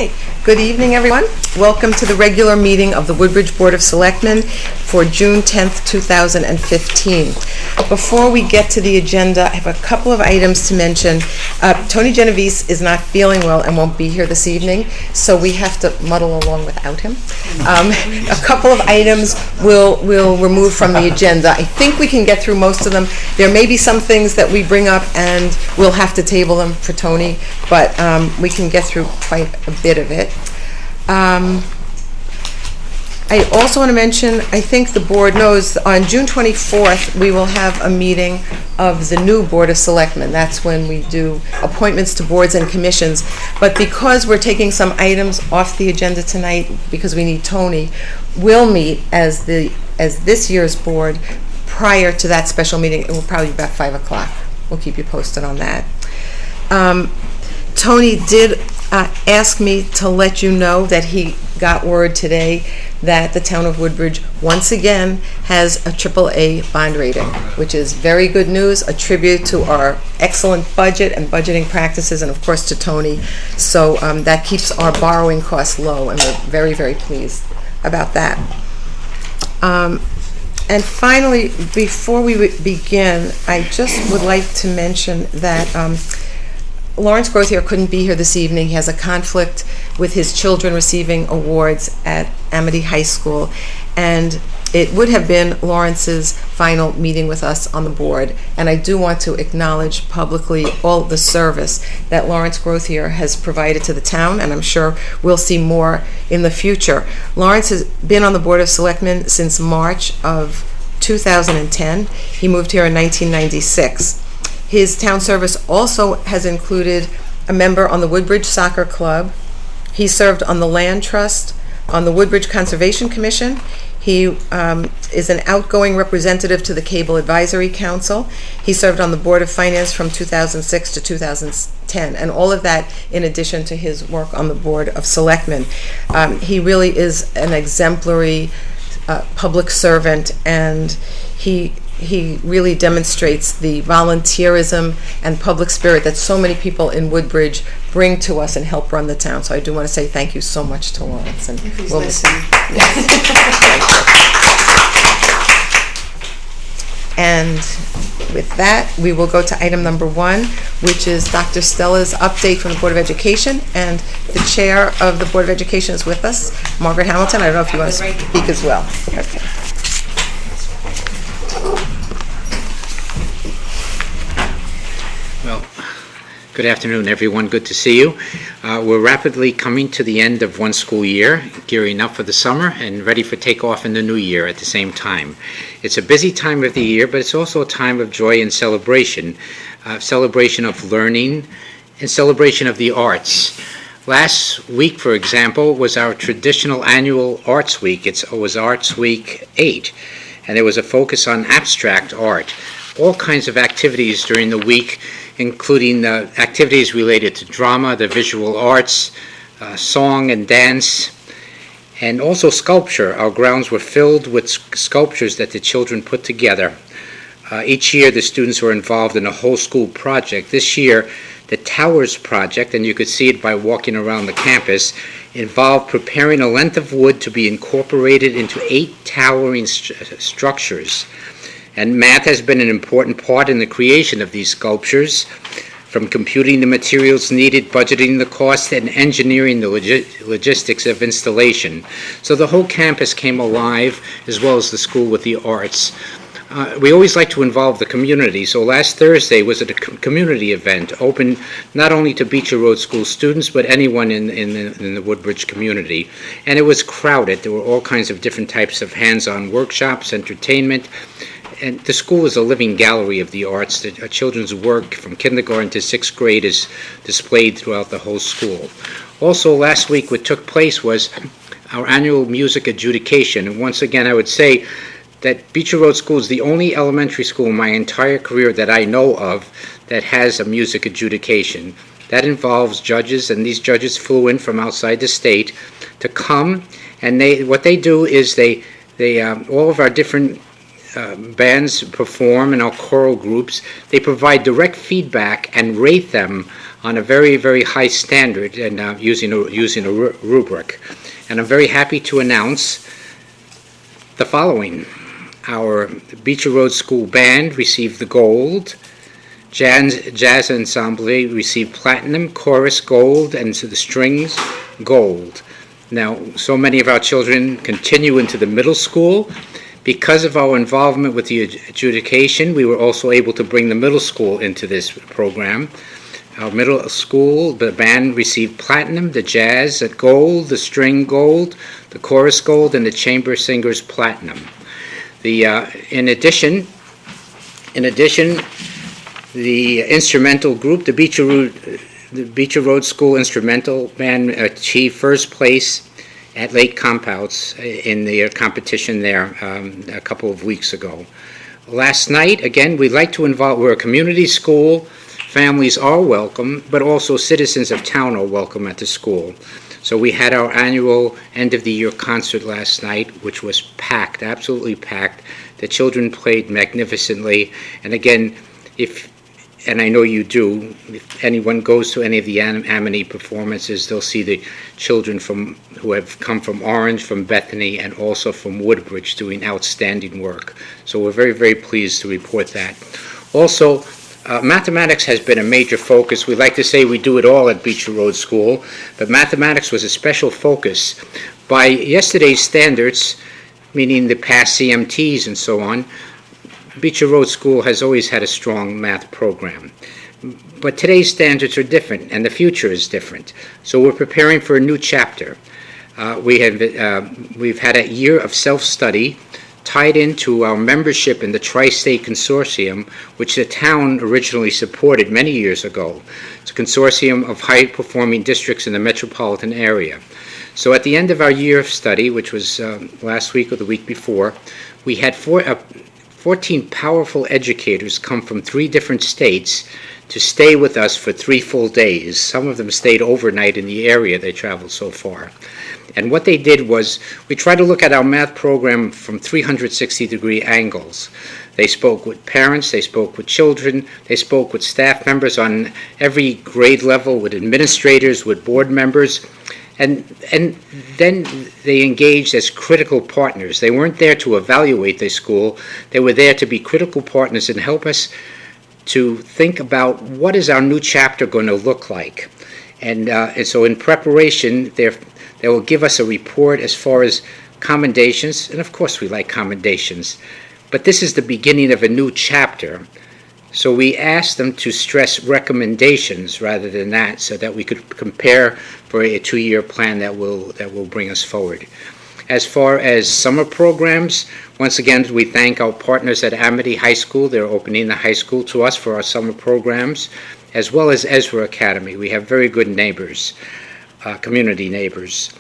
Okay, good evening, everyone. Welcome to the regular meeting of the Woodbridge Board of Selectmen for June 10th, 2015. Before we get to the agenda, I have a couple of items to mention. Tony Genovese is not feeling well and won't be here this evening, so we have to muddle along without him. A couple of items we'll remove from the agenda. I think we can get through most of them. There may be some things that we bring up and we'll have to table them for Tony, but we can get through quite a bit of it. I also want to mention, I think the board knows, on June 24th, we will have a meeting of the new Board of Selectmen. That's when we do appointments to boards and commissions. But because we're taking some items off the agenda tonight, because we need Tony, we'll meet as this year's board prior to that special meeting. It will probably be about 5 o'clock. We'll keep you posted on that. Tony did ask me to let you know that he got word today that the town of Woodbridge once again has a AAA bond rating, which is very good news, a tribute to our excellent budget and budgeting practices, and of course to Tony. So that keeps our borrowing costs low, and we're very, very pleased about that. And finally, before we begin, I just would like to mention that Lawrence Grothier couldn't be here this evening. He has a conflict with his children receiving awards at Amity High School, and it would have been Lawrence's final meeting with us on the board. And I do want to acknowledge publicly all the service that Lawrence Grothier has provided to the town, and I'm sure we'll see more in the future. Lawrence has been on the Board of Selectmen since March of 2010. He moved here in 1996. His town service also has included a member on the Woodbridge Soccer Club. He served on the Land Trust, on the Woodbridge Conservation Commission. He is an outgoing representative to the Cable Advisory Council. He served on the Board of Finance from 2006 to 2010, and all of that in addition to his work on the Board of Selectmen. He really is an exemplary public servant, and he really demonstrates the volunteerism and public spirit that so many people in Woodbridge bring to us and help run the town. So I do want to say thank you so much to Lawrence. And if he's listening. And with that, we will go to item number 1, which is Dr. Stella's update from the Board of Education. And the chair of the Board of Education is with us, Margaret Hamilton. I don't know if you want to speak as well. Okay. Well, good afternoon, everyone. Good to see you. We're rapidly coming to the end of one school year, gearing up for the summer and ready for takeoff in the new year at the same time. It's a busy time of the year, but it's also a time of joy and celebration of learning and celebration of the arts. Last week, for example, was our traditional annual Arts Week. It was Arts Week 8, and there was a focus on abstract art. All kinds of activities during the week, including activities related to drama, the visual arts, song and dance, and also sculpture. Our grounds were filled with sculptures that the children put together. Each year the students were involved in a whole school project. This year the Towers project, and you could see it by walking around the campus, involved preparing a length of wood to be incorporated into 8 towering structures. And math has been an important part in the creation of these sculptures, from computing the materials needed, budgeting the cost, and engineering the logistics of installation. So the whole campus came alive, as well as the school, with the arts. We always like to involve the community, so last Thursday was a community event open not only to Beecher Road School students, but anyone in the Woodbridge community. And it was crowded. There were all kinds of different types of hands-on workshops, entertainment, and the school is a living gallery of the arts. The children's work from kindergarten to 6th grade is displayed throughout the whole school. Also, last week what took place was our annual music adjudication. And once again, I would say that Beecher Road School is the only elementary school in my entire career that I know of that has a music adjudication. That involves judges, and these judges flew in from outside the state to come, and what they do is they all of our different bands perform, and our choral groups, they provide direct feedback and rate them on a very, very high standard and using a rubric. And I'm very happy to announce the following. Our Beecher Road School Band received the gold, Jazz Ensemble received platinum, chorus gold, and to the strings gold. Now, so many of our children continue into the middle school. Because of our involvement with the adjudication, we were also able to bring the middle school into this program. Our middle school, the band received platinum, the jazz at gold, the string gold, the chorus gold, and the chamber singers platinum. In addition, the instrumental group, the Beecher Road School Instrumental Band, achieved first place at Lake Compounds in the competition there a couple of weeks ago. Last night, again, we'd like to involve, we're a community school, families are welcome, but also citizens of town are welcome at the school. So we had our annual end-of-the-year concert last night, which was packed, absolutely packed. The children played magnificently, and again, and I know you do, if anyone goes to any of the Amity performances, they'll see the children who have come from Orange, from Bethany, and also from Woodbridge doing outstanding work. So we're very, very pleased to report that. Also, mathematics has been a major focus. We like to say we do it all at Beecher Road School, but mathematics was a special focus. By yesterday's standards, meaning the past CMTs and so on, Beecher Road School has always had a strong math program. But today's standards are different, and the future is different. So we're preparing for a new chapter. We've had a year of self-study tied into our membership in the Tri-State Consortium, which the town originally supported many years ago. It's a consortium of high-performing districts in the metropolitan area. So at the end of our year of study, which was last week or the week before, we had 14 powerful educators come from 3 different states to stay with us for 3 full days. Some of them stayed overnight in the area. They traveled so far. And what they did was, we tried to look at our math program from 360-degree angles. They spoke with parents, they spoke with children, they spoke with staff members on every grade level, with administrators, with board members, and then they engaged as critical partners. They weren't there to evaluate the school, they were there to be critical partners and help us to think about what is our new chapter going to look like. And so in preparation, they will give us a report as far as commendations, and of course we like commendations, but this is the beginning of a new chapter. So we asked them to stress recommendations rather than that, so that we could compare for a 2-year plan that will bring us forward. As far as summer programs, once again, we thank our partners at Amity High School. They're opening the high school to us for our summer programs, as well as Ezra Academy. We have very good neighbors, community neighbors.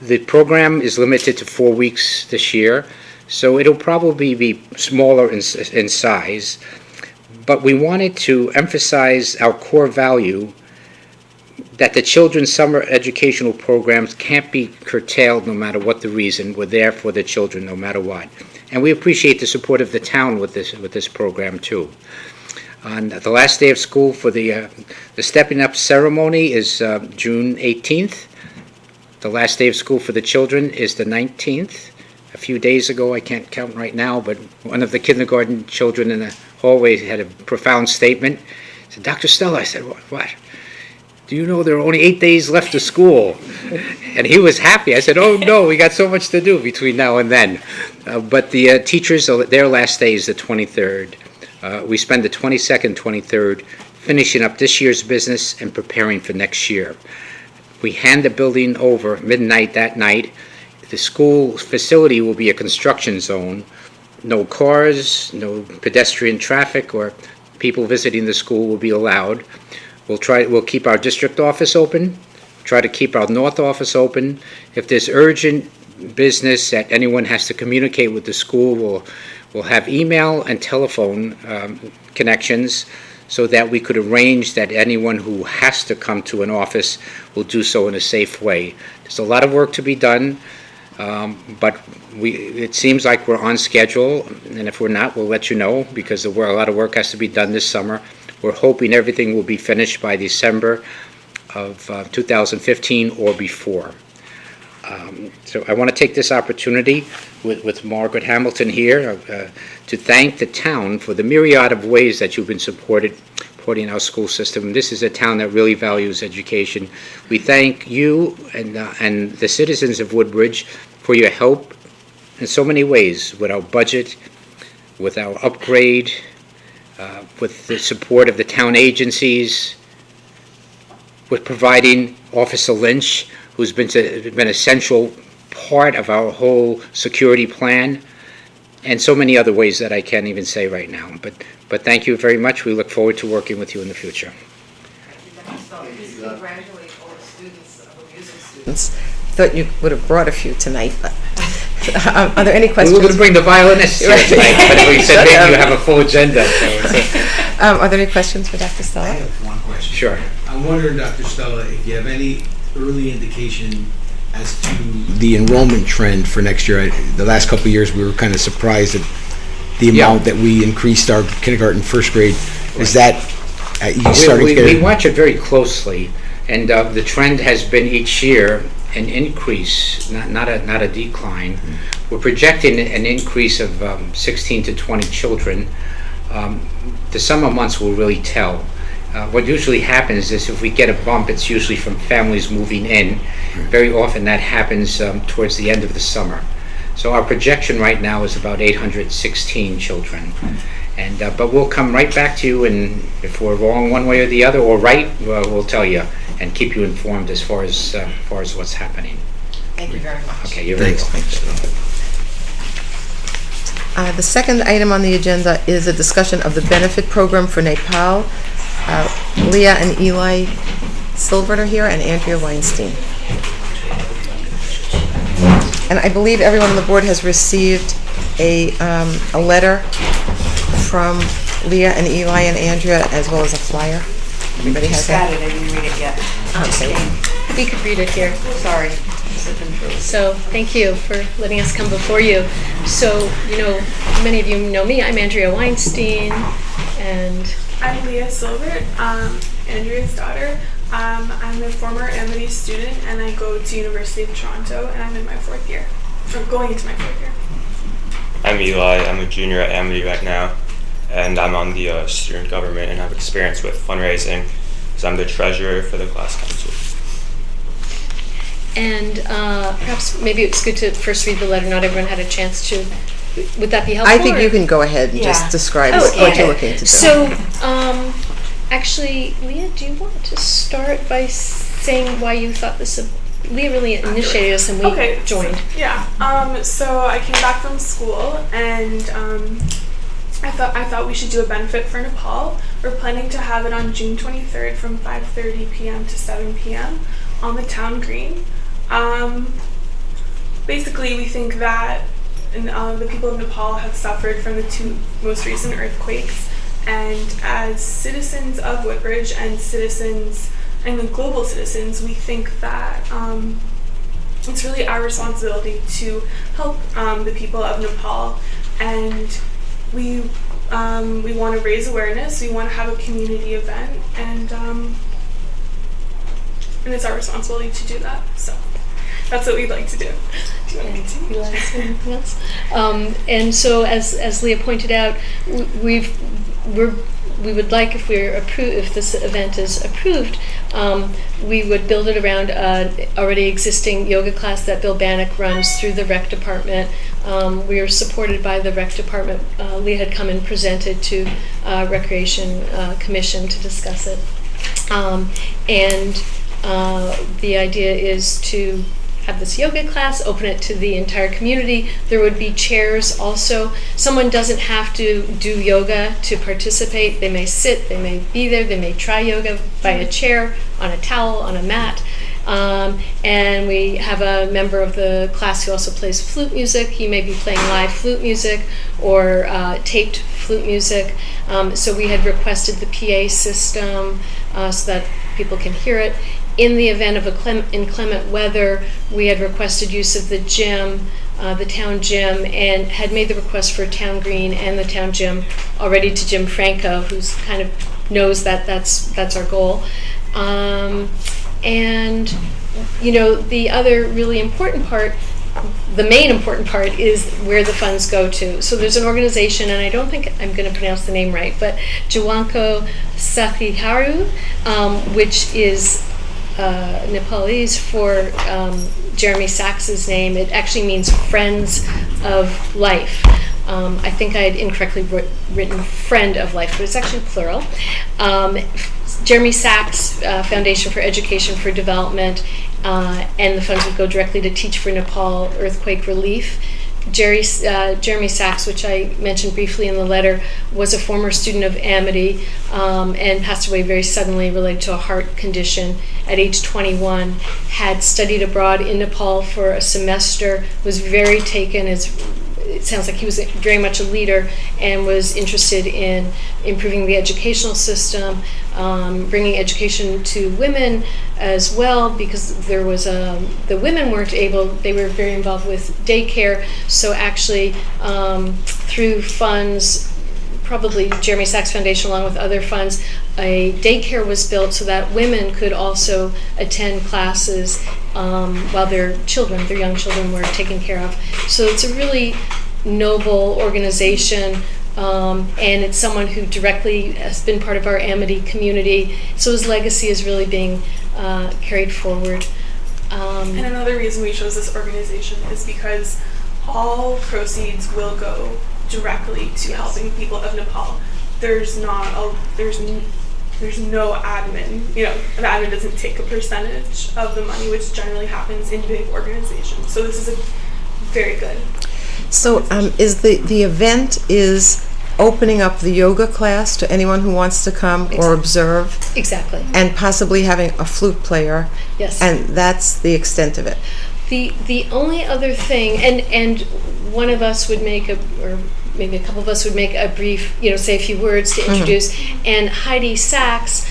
The program is limited to 4 weeks this year, so it'll probably be smaller in size. But we wanted to emphasize our core value that the children's summer educational programs can't be curtailed no matter what the reason. We're there for the children no matter what. And we appreciate the support of the town with this program too. On the last day of school for the stepping up ceremony is June 18th. The last day of school for the children is the 19th. A few days ago, I can't count right now, but one of the kindergarten children in the hallway had a profound statement. He said, "Dr. Stella," I said, what? "Do you know there are only 8 days left of school?" And he was happy. I said, "Oh no, we got so much to do between now and then." But the teachers, their last day is the 23rd. We spend the 22nd, 23rd finishing up this year's business and preparing for next year. We hand the building over midnight that night. The school facility will be a construction zone. No cars, no pedestrian traffic or people visiting the school will be allowed. We'll keep our district office open, try to keep our north office open. If there's urgent business that anyone has to communicate with the school, we'll have email and telephone connections so that we could arrange that anyone who has to come to an office will do so in a safe way. There's a lot of work to be done, but it seems like we're on schedule, and if we're not, we'll let you know, because a lot of work has to be done this summer. We're hoping everything will be finished by December of 2015 or before. So I want to take this opportunity with Margaret Hamilton here to thank the town for the myriad of ways that you've been supporting our school system. This is a town that really values education. We thank you and the citizens of Woodbridge for your help in so many ways, with our budget, with our upgrade, with the support of the town agencies, with providing Officer Lynch, who's been an essential part of our whole security plan, and so many other ways that I can't even say right now. But thank you very much. We look forward to working with you in the future. Please congratulate all the students of the music students. Thought you would have brought a few tonight, but are there any questions? We were going to bring the violinists here tonight, but we said maybe you have a full agenda. Are there any questions for Dr. Stella? I have one question. Sure. I'm wondering, Dr. Stella, if you have any early indication as to the enrollment trend for next year. The last couple of years, we were kind of surprised at the amount that we increased our kindergarten, first grade. Is that you starting to get? We watch it very closely, and the trend has been each year an increase, not a decline. Mm-hmm. We're projecting an increase of 16 to 20 children. The summer months will really tell. What usually happens is if we get a bump, it's usually from families moving in. Very often that happens towards the end of the summer. So our projection right now is about 816 children. And but we'll come right back to you, and if we're wrong one way or the other, or right, we'll tell you and keep you informed as far as what's happening. Thank you very much. Okay, you're very welcome. The second item on the agenda is a discussion of the benefit program for Nepal. Leah and Eli Silvert are here, and Andrea Weinstein. And I believe everyone on the board has received a letter from Leah and Eli and Andrea, as well as a flyer. Everybody has that? Got it, I didn't read it yet. Okay. We could read it here. Sorry. So thank you for letting us come before you. So, many of you know me. I'm Andrea Weinstein, and I'm Leah Silvert, Andrea's daughter. I'm a former Amity student, and I go to University of Toronto, and I'm in my fourth year, or going into my fourth year. I'm Eli. I'm a junior at Amity right now, and I'm on the student government and have experience with fundraising, because I'm the treasurer for the class council. And perhaps maybe it's good to first read the letter. Not everyone had a chance to. Would that be helpful? I think you can go ahead and just describe what you're looking to do. So, actually, Leah, do you want to start by saying why you thought this? Leah really initiated us, and we joined. So I came back from school, and I thought we should do a benefit for Nepal. We're planning to have it on June 23rd from 5:30 p.m. to 7 p.m. on the town green. Basically, we think that the people of Nepal have suffered from the two most recent earthquakes, and as citizens of Woodbridge and global citizens, we think that it's really our responsibility to help the people of Nepal, and we want to raise awareness. We want to have a community event, and it's our responsibility to do that. So that's what we'd like to do. Do you want to continue? Anything else? And so, as Leah pointed out, we would like, if this event is approved, we would build it around an already existing yoga class that Bill Bannock runs through the rec department. We are supported by the rec department. Leah had come and presented to Recreation Commission to discuss it, and the idea is to have this yoga class, open it to the entire community. There would be chairs also. Someone doesn't have to do yoga to participate. They may sit, they may be there, they may try yoga by a chair, on a towel, on a mat. And we have a member of the class who also plays flute music. He may be playing live flute music or taped flute music. So we had requested the PA system so that people can hear it. In the event of inclement weather, we had requested use of the gym, the town gym, and had made the request for town green and the town gym already to Jim Franco, who's kind of knows that that's our goal. And the other really important part, the main important part, is where the funds go to. So there's an organization, and I don't think I'm going to pronounce the name right, but Jawanko Sathiharu, which is Nepalese for Jeremy Sachs's name. It actually means Friends of Life. I think I had incorrectly written Friend of Life, but it's actually plural. Jeremy Sachs Foundation for Education for Development, and the funds would go directly to Teach for Nepal Earthquake Relief. Jeremy Sachs, which I mentioned briefly in the letter, was a former student of Amity and passed away very suddenly related to a heart condition at age 21, had studied abroad in Nepal for a semester, was very taken, it sounds like he was very much a leader, and was interested in improving the educational system, bringing education to women as well, because there was the women weren't able, they were very involved with daycare, so actually through funds, probably Jeremy Sachs Foundation along with other funds, a daycare was built so that women could also attend classes while their young children were taken care of. So it's a really noble organization, and it's someone who directly has been part of our Amity community, so his legacy is really being carried forward. And another reason we chose this organization is because all proceeds will go directly to helping people of Nepal. There's no admin. Admin doesn't take a percentage of the money, which generally happens in big organizations. So this is very good. So is the event is opening up the yoga class to anyone who wants to come or observe? Exactly. And possibly having a flute player. Yes. And that's the extent of it. The only other thing, and one of us would make or maybe a couple of us would make a brief, say a few words to introduce, and Heidi Sachs,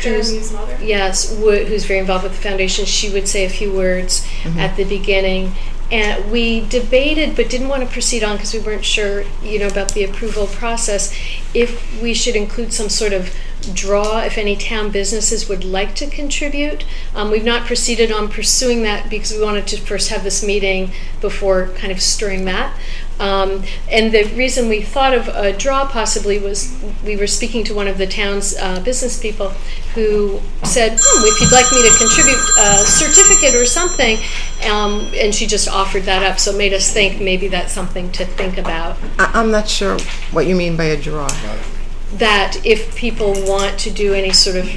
Jeremy's mother. Yes, who's very involved with the foundation, she would say a few words at the beginning. And we debated, but didn't want to proceed on because we weren't sure, about the approval process, if we should include some sort of draw if any town businesses would like to contribute. We've not proceeded on pursuing that because we wanted to first have this meeting before kind of stirring that. And the reason we thought of a draw possibly was we were speaking to one of the town's business people who said, if you'd like me to contribute a certificate or something, and she just offered that up, so it made us think maybe that's something to think about. I'm not sure what you mean by a draw. That if people want to do any sort of,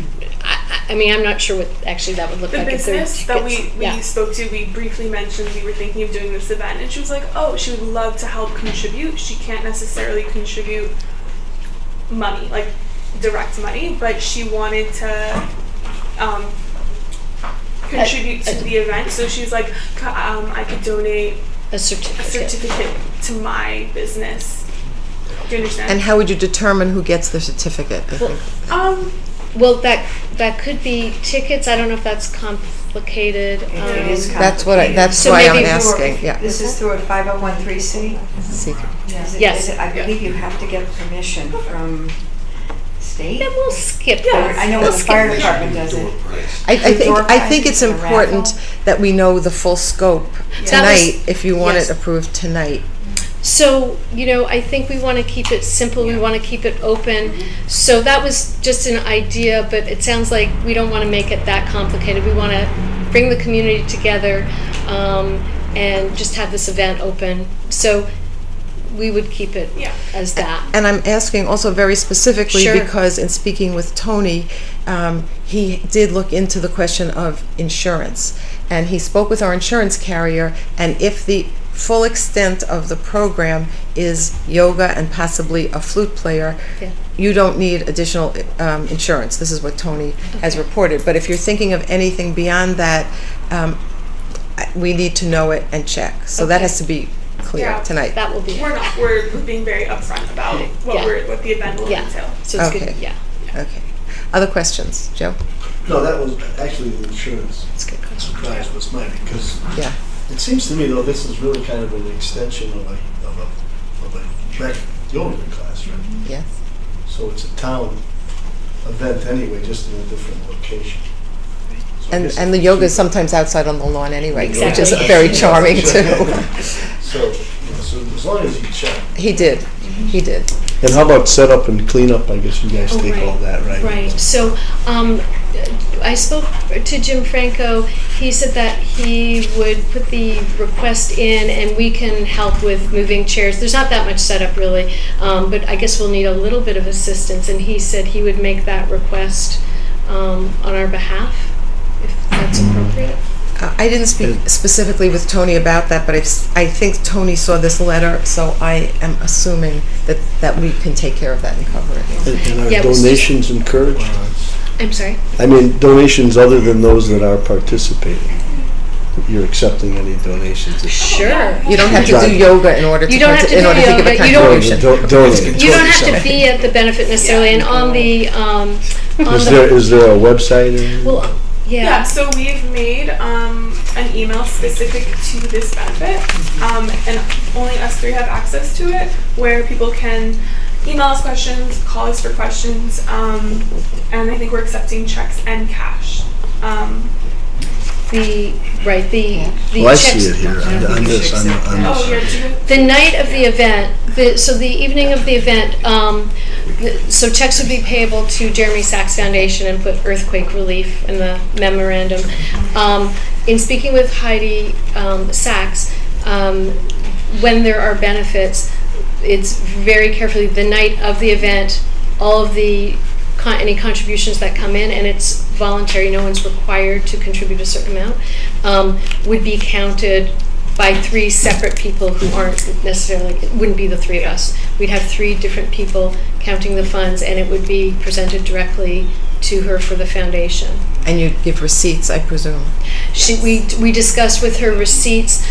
I'm not sure what actually that would look like. The business that we spoke to, we briefly mentioned we were thinking of doing this event, and she was like, she would love to help contribute. She can't necessarily contribute money, like direct money, but she wanted to contribute to the event. So she's like, I could donate a certificate to my business. Do you understand? And how would you determine who gets the certificate? Well, that could be tickets. I don't know if that's complicated. It is That's complicated. why I'm asking. Yeah. This is through a 501(c)(3). Secret. Yes. I believe you have to get permission from state. Then we'll skip Yeah, that. I know We'll the skip fire that. department does it. I think it's important that we know the full scope tonight if you want it approved tonight. So, I think we want to keep it simple. We want to keep it open. So that was just an idea, but it sounds like we don't want to make it that complicated. We want to bring the community together and just have this event open. So we would keep it as that. And I'm asking also very specifically Sure. because in speaking with Tony, he did look into the question of insurance. And he spoke with our insurance carrier, and if the full extent of the program is yoga and possibly a flute player, you don't need additional insurance. This is what Tony has reported. But if you're thinking of anything beyond that, we need to know it and check. So that has to be clear tonight. That will be. We're being very upfront about what the event will entail. So it's Okay. good. Okay. Other questions, Joe? No, that was actually the insurance. That's a good question. Surprise was mine because Yeah. it seems to me though this is really kind of an extension of a yoga class, right? Yes. So it's a town event anyway, just in a different location. So I guess And the it's yoga is cheaper. sometimes outside on the lawn anyway, which is Exactly. very charming too. So, so as long as you check. He did, he did. And how about setup and cleanup? I guess you guys Oh, take right. all that, right? Right, so, I spoke to Jim Franco, he said that he would put the request in and we can help with moving chairs. There's not that much setup really, but I guess we'll need a little bit of assistance, and he said he would make that request, on our behalf, if that's appropriate. I didn't speak specifically with Tony about that, but I think Tony saw this letter, so I am assuming that we can take care of that and cover it. And are Yeah, it was just- donations encouraged? I'm sorry? I mean, donations other than those that are participating. You're accepting any donations? Sure. You don't have to do yoga in order to You don't have to do give a yoga, you don't- contribution. Donate. You don't have to be at the benefit necessarily, and on the, on Is there a website? well, Yeah, yeah, so we've made an email specific to this benefit, and only us three have access to it, where people can email us questions, call us for questions, and I think we're accepting checks and cash. the Well, I checks. see it here on this. Oh, yeah, do you? The night of the event, so the evening of the event, so checks would be payable to Jeremy Sachs Foundation and put earthquake relief in the memorandum. In speaking with Heidi Sachs, when there are benefits, it's very carefully, the night of the event, all of the any contributions that come in, and it's voluntary, no one's required to contribute a certain amount, would be counted by 3 separate people who aren't necessarily, it wouldn't be the 3 of us. We'd have 3 different people counting the funds, and it would be presented directly to her for the foundation. And you'd give receipts, I presume. We discussed with her receipts,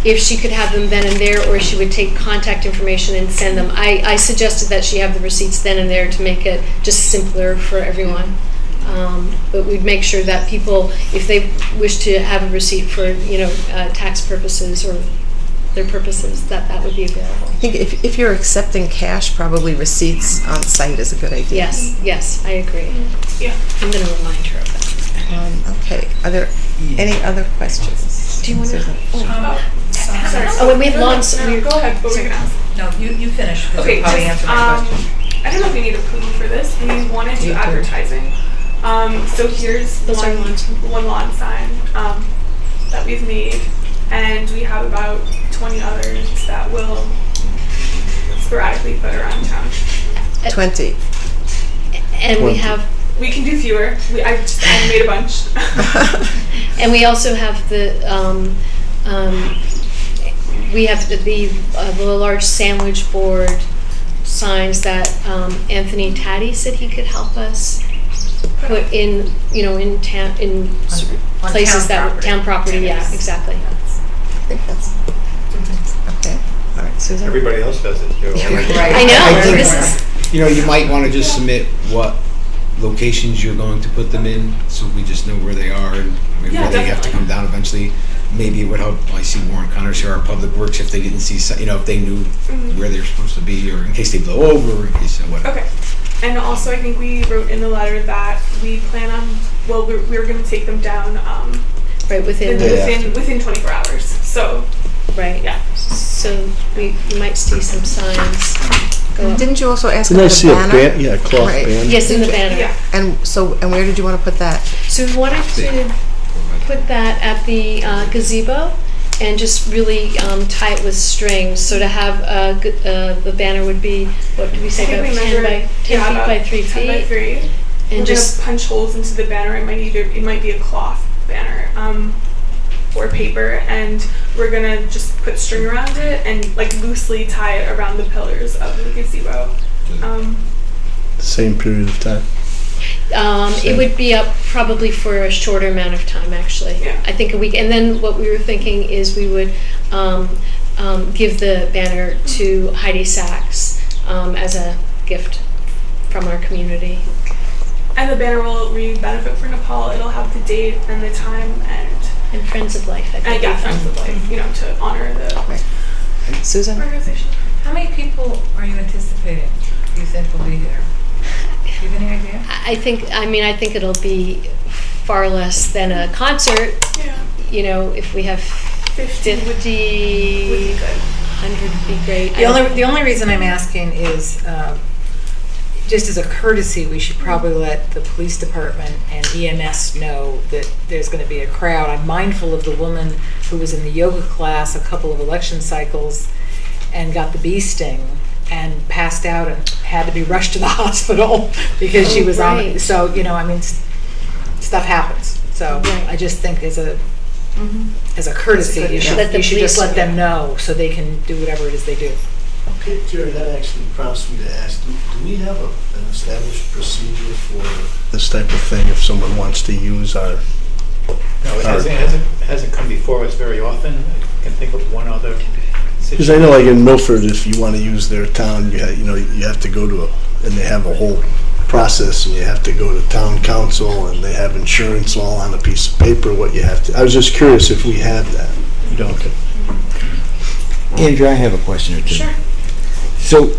if she could have them then and there, or she would take contact information and send them. I suggested that she have the receipts then and there to make it just simpler for everyone. But we'd make sure that people, if they wish to have a receipt for, tax purposes or their purposes, that would be available. I think if you're accepting cash, probably receipts on site is a good idea. Yes, I agree. Yeah. I'm going to remind her of that. Okay, are there any other questions? Do you want to? Susan? Sorry. Oh, and we have lawns. No, go ahead, what were you gonna ask? No, you finish, because Okay, you'll probably just, answer my question. I don't know if we need approval for this. We wanted to You do. advertising. So here's Those are lawns. one lawn sign that we've made, and we have about 20 others that we'll sporadically put around town. 20. And we have, We can do fewer. I made a bunch. and we also have the large sandwich board signs that Anthony Taddy said he could help us put in, in town, in On places town that property. town property. Yeah, exactly. I think that's, okay. All right, Susan? Everybody else does it too. I know. I think- This is You might want to just submit what locations you're going to put them in, so we just know where they are and maybe Yeah, where they have to definitely. come down eventually. Maybe it would help, I see Warren Connors here, our Public Works, if they didn't see, if they knew where they're supposed to be, or in case they blow over, or in case whatever. Okay. And also, I think we wrote in the letter that we plan on, we're going to take them down right within. within 24 hours. So, Right. yeah. So you might see some signs go up. Didn't you also ask Didn't I about see a a banner? band? Yeah, cloth Right. band. Yes, in the banner. Yeah. And where did you want to put that? So we wanted to put that at the gazebo and just really tie it with strings. So to have the banner would be, what did we say, I think about we 10 measured, by 10 yeah, feet about by 3 10 feet? by 3. And We're just gonna punch holes into the banner. It might be a cloth banner or paper, and we're gonna just put string around it and loosely tie it around the pillars of the gazebo. Same period of time. it would be up probably for a shorter amount of time, actually. Yeah. I think a week. And then what we were thinking is we would give the banner to Heidi Sachs as a gift from our community. And the banner will read "Benefit for Nepal." It'll have the date and the time and Friends of Life, I think. Friends of Life, to honor the Susan? organization. How many people are you anticipating, you think will be here? Do you have any idea? I think it'll be far less than a concert. Yeah. You know, if we have 50 50, would be good. 100 would be great. The only reason I'm asking is, just as a courtesy, we should probably let the police department and EMS know that there's going to be a crowd. I'm mindful of the woman who was in the yoga class a couple of election cycles and got the bee sting and passed out and had to be rushed to the hospital because she was on. right. So, you know, I mean, stuff happens. So Right. I just think as a courtesy, you should, Let the you should just police let them know so they can do whatever it is they do. Okay, Jerry, that actually prompts me to ask, do we have an established procedure for this type of thing if someone wants to use our? No, it hasn't come before us very often. I can think of one other Because I know like in Milford, if you want to use their town, you have to go to and they have a whole process, and you have to go to town council, and they have insurance all on a piece of paper, what you have to, I was just curious if we had that. You don't? Okay. Andrew, I have a question or two. Sure. So,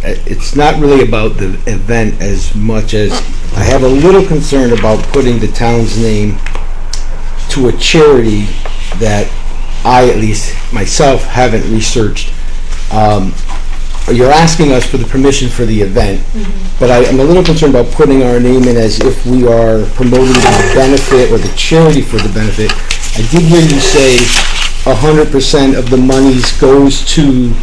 it's not really about the event as much as I have a little concern about putting the town's name to a charity that I, at least myself, haven't researched. You're asking us for the permission for the event, but I'm a little concerned about putting our name in as if we are promoting the benefit or the charity for the benefit. I did hear you say 100% of the monies goes to,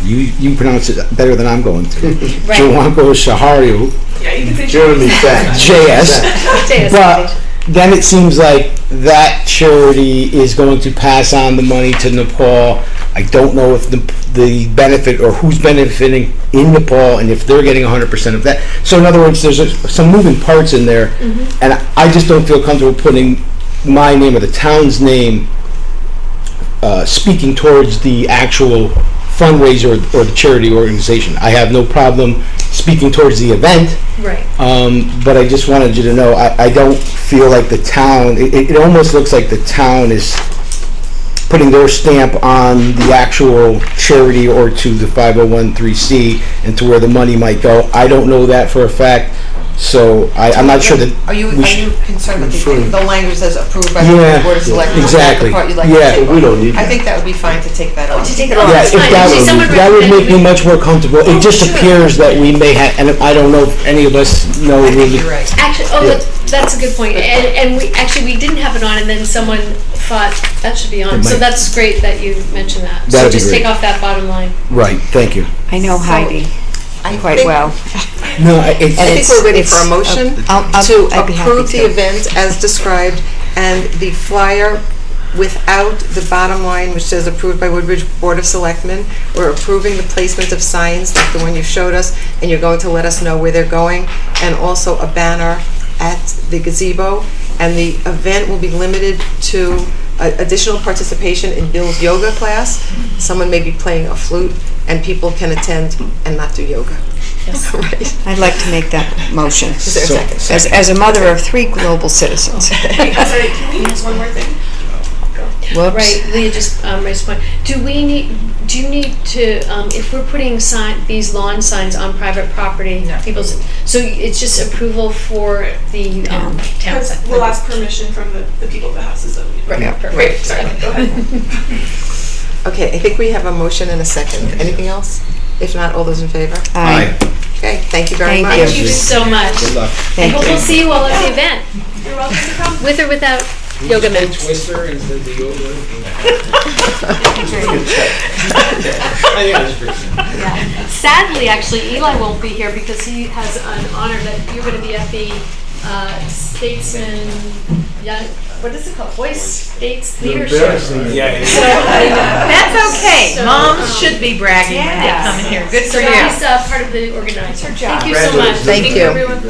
you pronounce it better than I'm going to, Jawanko Shahario, Yeah, you can say Jeremy Fact. JS, but then it seems like that charity is going to pass on the money to Nepal. I don't know if the benefit or who's benefiting in Nepal and if they're getting 100% of that. So in other words, there's some moving parts in there, and I just don't feel comfortable putting my name or the town's name speaking towards the actual fundraiser or the charity organization. I have no problem speaking towards the event, Right. but I just wanted you to know, I don't feel like the town, it almost looks like the town is putting their stamp on the actual charity or to the 501(c) and to where the money might go. I don't know that for a fact, so I'm not sure that Are you we should. concerned with refer- the language says approved by Yeah, the Board of Selectmen? exactly. The part you'd like to Yeah, take we off? don't need I that. think that would be fine to take that off. To take it off, Yeah, that's if fine. that Actually, someone would make me recommended much more comfortable. It just sure. appears that we may have, and I don't know if any of us know I think really. you're right. Actually, that's a good point. And we didn't have it on, and then someone thought that should be on. It So might. that's great that you mentioned that. So That'd be just take great. off that bottom line. Right, thank you. I know Heidi I quite think- well. No, I think we're ready for a motion to I'd be happy approve the to. event as described, and the flyer without the bottom line, which says approved by Woodbridge Board of Selectmen. We're approving the placement of signs like the one you showed us, and you're going to let us know where they're going, and also a banner at the gazebo. And the event will be limited to additional participation in Bill's yoga class. Someone may be playing a flute, and people can attend and not do yoga. Yes. Right. I'd like to make that motion. Is there a second? As a mother of 3 global citizens. Wait, sorry, can we use one more thing? Whoops. Right, Leah just raised a point. Do you need to, if we're putting these lawn signs on private property, No. so it's just approval for the town Because side? we'll ask permission from the people of the houses that we. Right, Yeah. perfect. Great, sorry, Okay. go ahead. Okay, I think we have a motion and a second. Anything else? If not, all those in favor? Aye. Okay, thank you very Thank much. you. Thank you so much. Good luck. I hope we'll see you all at the event, You're welcome to come. with or without yoga mats. Twister instead of the yoga. Sadly, actually, Eli won't be here because he has an honor that you're going to be at the Statesman, what is it called? Voice States Leadership. Yeah. So, That's okay. So, Moms should be bragging when they Yes. come in here. Good So for you. he's part of the organizer. Thank you so much. Thank you. everyone.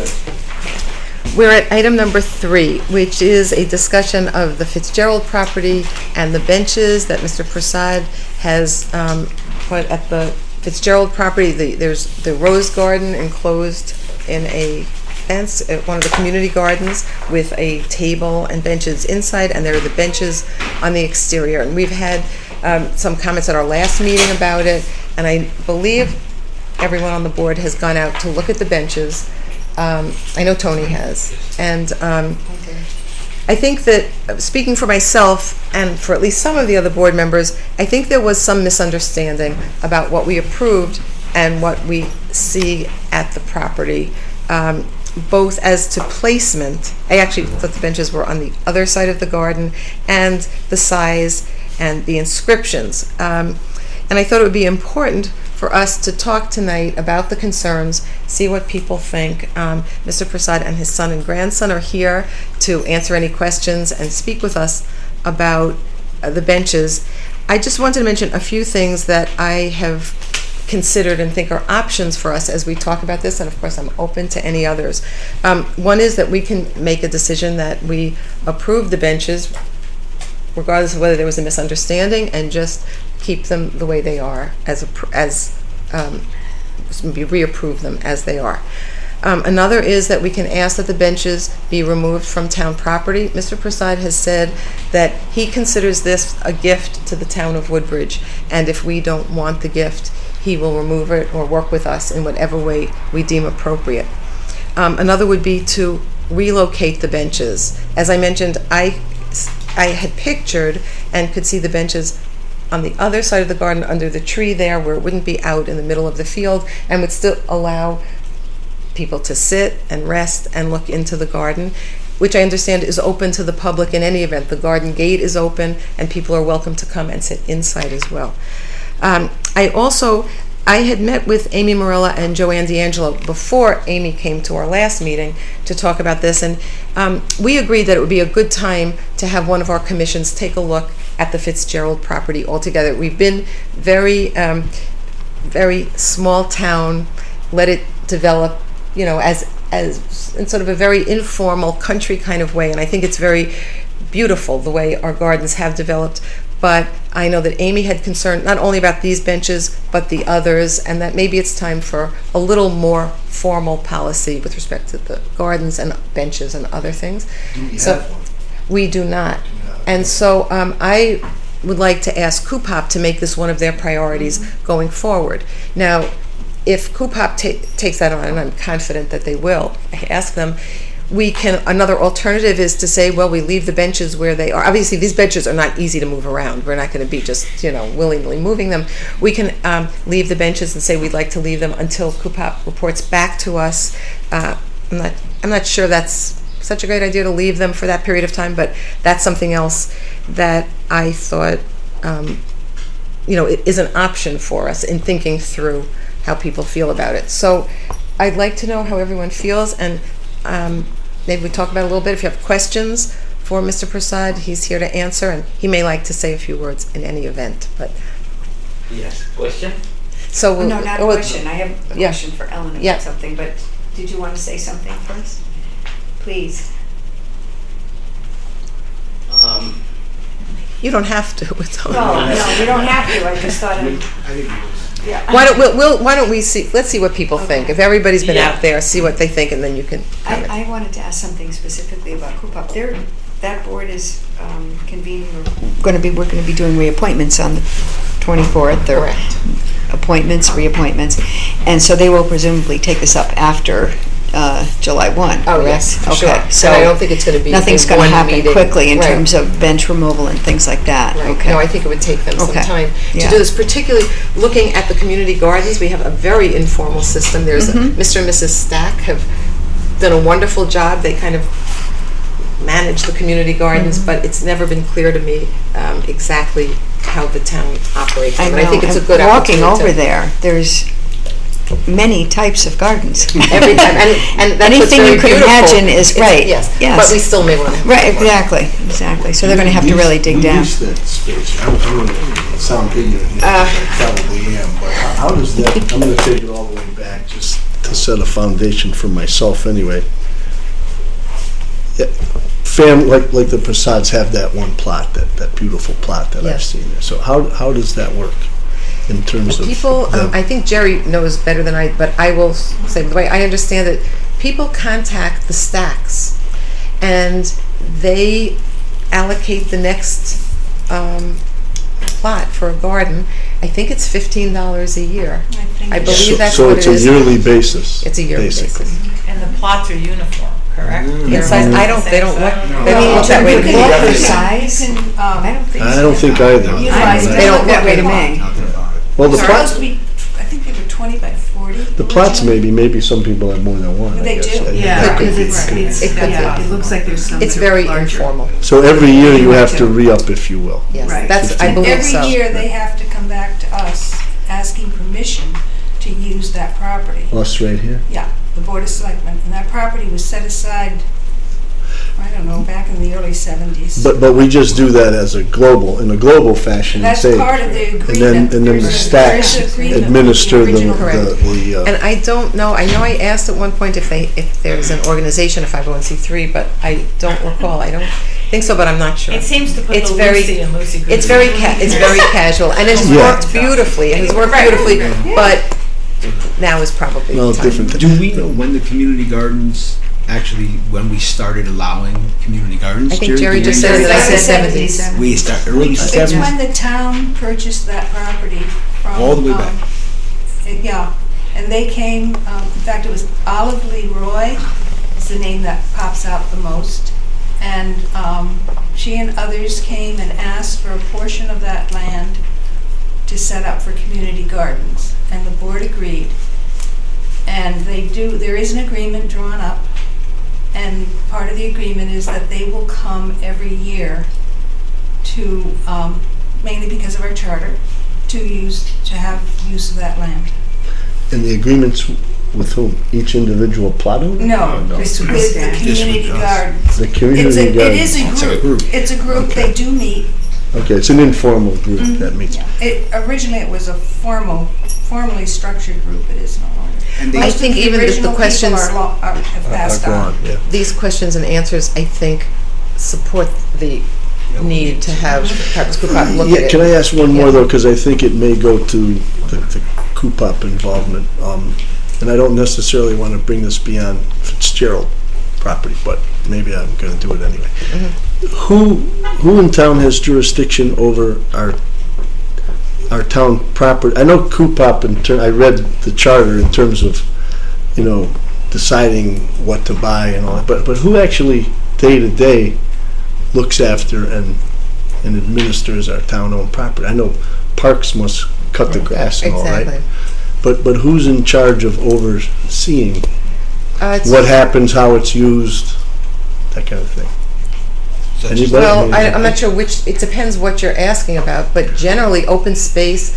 We're at item number 3, which is a discussion of the Fitzgerald property and the benches that Mr. Prasad has put at the Fitzgerald property. There's the rose garden enclosed in a fence at one of the community gardens with a table and benches inside, and there are the benches on the exterior. And we've had some comments at our last meeting about it, and I believe everyone on the board has gone out to look at the benches. I know Tony has. And I think that, speaking for myself and for at least some of the other board members, I think there was some misunderstanding about what we approved and what we see at the property, both as to placement. I actually thought the benches were on the other side of the garden, and the size and the inscriptions. And I thought it would be important for us to talk tonight about the concerns, see what people think. Mr. Prasad and his son and grandson are here to answer any questions and speak with us about the benches. I just wanted to mention a few things that I have considered and think are options for us as we talk about this, and of course I'm open to any others. One is that we can make a decision that we approve the benches regardless of whether there was a misunderstanding, and just keep them the way they are, reapprove them as they are. Another is that we can ask that the benches be removed from town property. Mr. Prasad has said that he considers this a gift to the town of Woodbridge, and if we don't want the gift, he will remove it or work with us in whatever way we deem appropriate. Another would be to relocate the benches. As I mentioned, I had pictured and could see the benches on the other side of the garden under the tree there, where it wouldn't be out in the middle of the field and would still allow people to sit and rest and look into the garden, which I understand is open to the public in any event. The garden gate is open and people are welcome to come and sit inside as well. I had met with Amy Morella and Joanne D'Angelo before Amy came to our last meeting to talk about this, and we agreed that it would be a good time to have one of our commissions take a look at the Fitzgerald property altogether. We've been very small town, let it develop, as in sort of a very informal country kind of way, and I think it's very beautiful the way our gardens have developed. But I know that Amy had concern not only about these benches, but the others, and that maybe it's time for a little more formal policy with respect to the gardens and benches and other things. Do we have one? We do not. And so I would like to ask CUPOP to make this one of their priorities going forward. Now, if CUPOP takes that on, and I'm confident that they will, I ask them, another alternative is to say, well, we leave the benches where they are. Obviously, these benches are not easy to move around. We're not going to be just, willingly moving them. We can leave the benches and say we'd like to leave them until CUPOP reports back to us. I'm not sure that's such a great idea to leave them for that period of time, but that's something else that I thought, it is an option for us in thinking through how people feel about it. So I'd like to know how everyone feels, and maybe we talk about it a little bit. If you have questions for Mr. Prasad, he's here to answer, and he may like to say a few words in any event. But Yes, question? so No, not a question. I have a Yeah. question for Ellen Yeah. about something, but did you want to say something first? Please. You don't have to. It's all No, right. you don't have to. I just thought I it. think it was. Yeah. Why don't we see? Let's see what people think. If everybody's been out there, see what they think, and then you can comment. I wanted to ask something specifically about CUPOP. That board is convening. We're going to be doing reappointments on the 24th. Or Correct. appointments, reappointments, and so they will presumably take this up after July 1. Oh, correct? yes, for Okay, sure. so And I don't think it's going to be nothing's in going to one happen meeting. quickly in Right. terms of bench removal and things like that. Right. Okay. No, I think it would take them some Okay. time to Yeah. do this, particularly looking at the community gardens. We have a very informal system. There's Mr. and Mrs. Stack have done a wonderful job. They kind of manage the community gardens, but it's never been clear to me exactly how the town operates them. I And know. I think it's a and good walking opportunity over there, there's many types of gardens. every time. And that's what's Anything very you can beautiful. imagine is It's- right. Yes, Yes. but we still may want to have Right, more. exactly. So they're going to have to really dig down. Lease that space. I don't want to sound ignorant here, I probably am, but how does that, I'm going to take it all the way back just to set a foundation for myself anyway. Yeah, like the Prasads have that one plot, that beautiful plot that I've Yes. seen there. So how does that work in terms of People, them? I think Jerry knows better than I, but I will say, the way I understand it, people contact the stacks and they allocate the next plot for a garden, I think it's $15 a year. I believe that's So what it's it a is. yearly basis. It's a yearly basically. basis. And the plots are uniform, correct? Inside, they don't look that way to me. Look for size, and, I don't think so. I don't think either. They don't look that way to me. Well, the It's plots, supposed to be, I think they were 20 by 40. the plots maybe some people have more than one, I They guess. do. Yeah, Could be. because It could be. it looks like there's some. It's that are very larger. informal. So every year you have to re-up, if you will. Yes, Right. that's, I believe so. Every year, they have to come back to us asking permission to use that property. Us right here? Yeah, the Board of Selectmen, and that property was set aside, I don't know, back in the early 70s. But we just do that as in a global fashion. and That's say- part of the agreement. And then the There's a- stacks there's an agreement with administer the, original- And I don't know, I know I asked at one point if there's an organization, a 501c3, but I don't recall. I don't think so, but I'm not sure. It seems to put It's the very- Lucy and Lucy group. It's very casual, and it has Yeah. worked beautifully. It has worked beautifully, but now is probably no, the time. different. Do we know when the community gardens, actually, when we started allowing community gardens? I think Jerry just said Jerry that I said said 70s. We start early It's 70s? when the town purchased that property from. All the way back. Yeah, and they came, in fact, it was Olive Leroy, is the name that pops out the most. And she and others came and asked for a portion of that land to set up for community gardens. And the board agreed. And there is an agreement drawn up. And part of the agreement is that they will come every year to, mainly because of our charter, to have use of that land. And the agreements with whom? Each individual plot owner? No, This with would the stand. community gardens. The community It gardens. is It's a a group. group. It's a group. Okay. They do meet. Okay, it's an informal group that meets. Originally, it was a formally structured group. It is no longer. And they- I Most of think even the original questions people have passed Are on. gone, yeah. These questions and answers, I think, support the need to have perhaps Coupop look at Yeah, it. can I ask one more Yeah. though, because I think it may go to the Coupop involvement. And I don't necessarily want to bring this beyond Fitzgerald property, but maybe I'm going to do it anyway. Who in town has jurisdiction over our town property? I know Coupop, I read the charter in terms of, deciding what to buy and all that, but who actually day to day looks after and administers our town-owned property? I know parks must cut the grass and all, right? Exactly. But who's in charge of overseeing It's- what happens, how it's used, that kind of thing? Anybody? Well, I'm not sure it depends what you're asking about, but generally, open space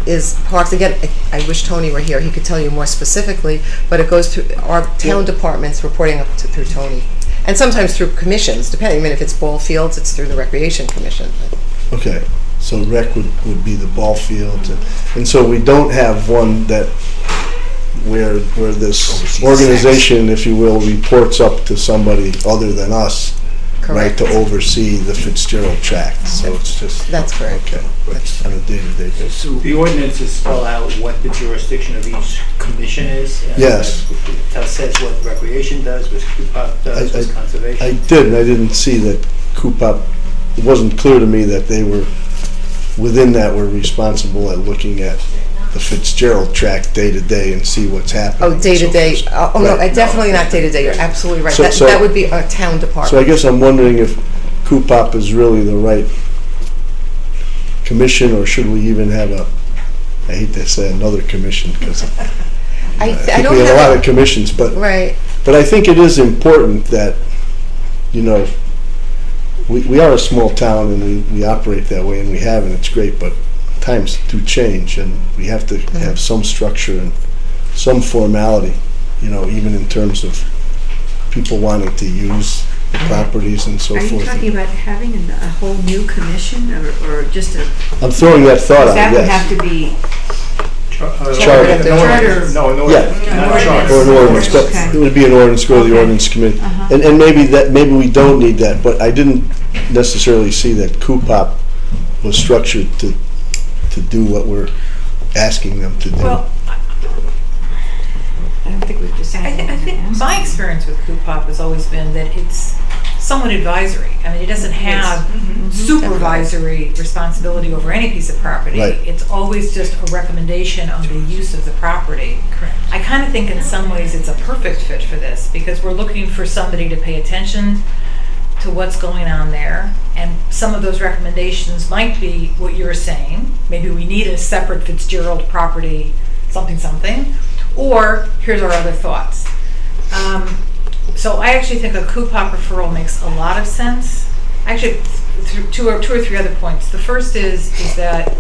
is parks. Again, I wish Tony were here, he could tell you more specifically, but it goes through our town departments reporting up through Tony. And sometimes through commissions, depending, if it's ball fields, it's through the Recreation Commission. Okay, so rec would be the ball fields, and so we don't have one that, where this Oversees organization, if you will, reports up to somebody other than us, right, Correct. to oversee the Fitzgerald tract, so it's just. That's correct. Okay, on a day-to-day basis. The ordinances spell out what the jurisdiction of each commission is. and Yes. It says what recreation does, what Coupop does, what I conservation. did, and I didn't see that Coupop, it wasn't clear to me that they were, within that, were responsible at looking at the Fitzgerald tract day to day and see what's happening. Oh, and day so to day, forth. oh no, Right. definitely not day to day, you're absolutely right. So- That would be a town So I department. guess I'm wondering if Coupop is really the right commission, or should we even have I hate to say another commission, because I I think don't we have a lot have, of commissions, but right, I think it is important that, we are a small town and we operate that way, and we have, and it's great, but times do change, and we have to have some structure and some formality, even in terms of people wanting to use the properties and so Are you forth. talking about having a whole new commission, or just a, I'm throwing that thought out, that would yes. have to be, Charter. An ordinance. No, an Yeah. ordinance, not Ordinance. charter. Or an ordinance, but Okay. it would be an ordinance, go to the Okay. ordinance committee. Uh-huh. And maybe we don't need that, but I didn't necessarily see that Coupop was structured to do what we're asking them to do. Well, I don't think we've decided. I think my experience with Coupop has always been that it's somewhat advisory. I mean, it doesn't have supervisory supervisory responsibility over any piece of property. Right. It's always just a recommendation on the use of the property. Correct. I kind of think in some ways it's a perfect fit for this, because we're looking for somebody to pay attention to what's going on there, and some of those recommendations might be what you're saying. Maybe we need a separate Fitzgerald property, something, or here's our other thoughts. So I actually think a CUPOP referral makes a lot of sense. Actually, two or three other points. The first is that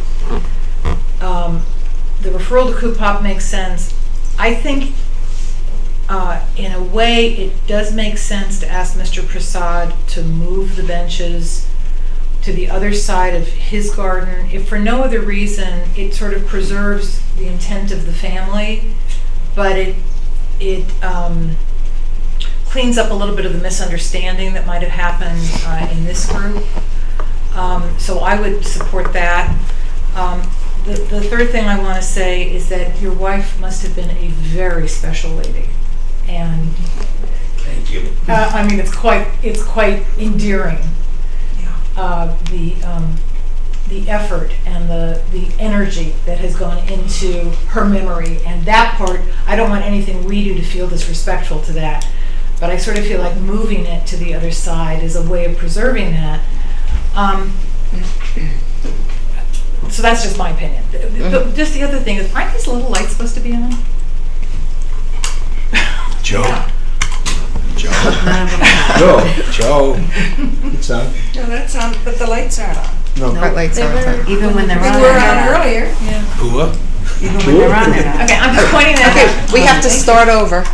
the referral to CUPOP makes sense. I think in a way it does make sense to ask Mr. Prasad to move the benches to the other side of his garden. If for no other reason, it sort of preserves the intent of the family, but it cleans up a little bit of the misunderstanding that might have happened in this group. So I would support that. The third thing I want to say is that your wife must have been a very special lady, and Thank you. I mean it's quite endearing. The effort and the energy that has gone into her memory, and that part, I don't want anything we do to feel disrespectful to that, but I sort of feel like moving it to the other side is a way of preserving that. So that's just my opinion. Just the other thing is, aren't these little lights supposed to be on? Joe. Yeah. Joe. It's on. No, that's on, but the lights aren't on. No. Bright lights are on. Even when they're They on, were they're on not. earlier. Who? Even when they're on, they're not. Okay, I'm just pointing that out. Okay, we have to start over.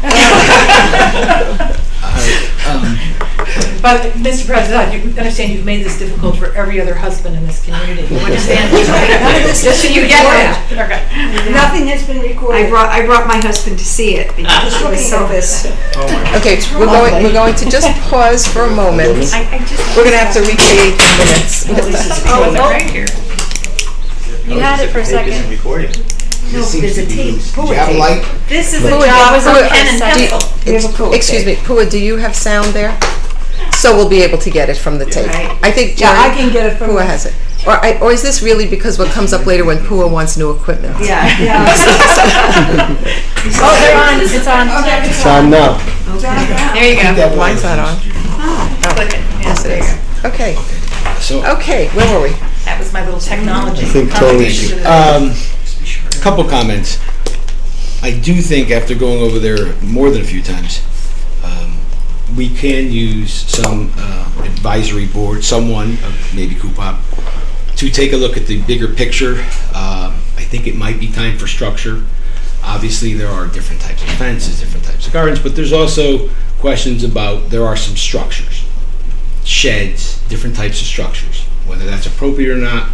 But, Mr. President, you understand you've made this difficult for every other husband in this community. You understand this, right? Just so you get that. Okay. Nothing has been recorded. I brought my husband to see it because Just it was looking so at this. Okay, we're going to just pause for a moment. I just. We're going to have to recreate the minutes. Oh, right here. You had it for a second. Recording. No, there's a tape. Do you have a light? This is a Pua, job was from a- pen and do you- pencil. Excuse me, Pua, do you have sound there? So we'll be able to get it from the tape. Right. I think Yeah, I Jerry, can get it from. Pua has it. Or is this really because what comes up later when Pua wants new equipment? Yeah. Oh, they're on, it's on. Okay, It's on now. There you go. Mine's not on. Click it. Yes, it is. Okay, So, okay, where were we? That was my little technology. I think Tony's- couple comments. I do think after going over there more than a few times, we can use some advisory board, someone, maybe CUPOP, to take a look at the bigger picture. I think it might be time for structure. Obviously, there are different types of fences, different types of gardens, but there's also questions about, there are some structures, sheds, different types of structures, whether that's appropriate or not,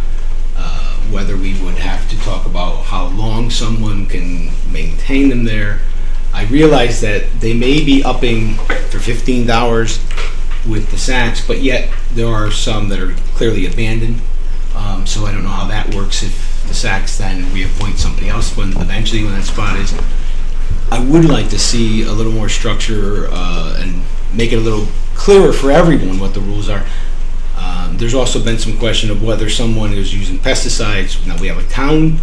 whether we would have to talk about how long someone can maintain them there. I realize that they may be upping for $15 with the sacks, but yet there are some that are clearly abandoned. So I don't know how that works if the sacks then reappoint somebody else when eventually when that spot is. I would like to see a little more structure and make it a little clearer for everyone what the rules are. There's also been some question of whether someone is using pesticides. Now we have a town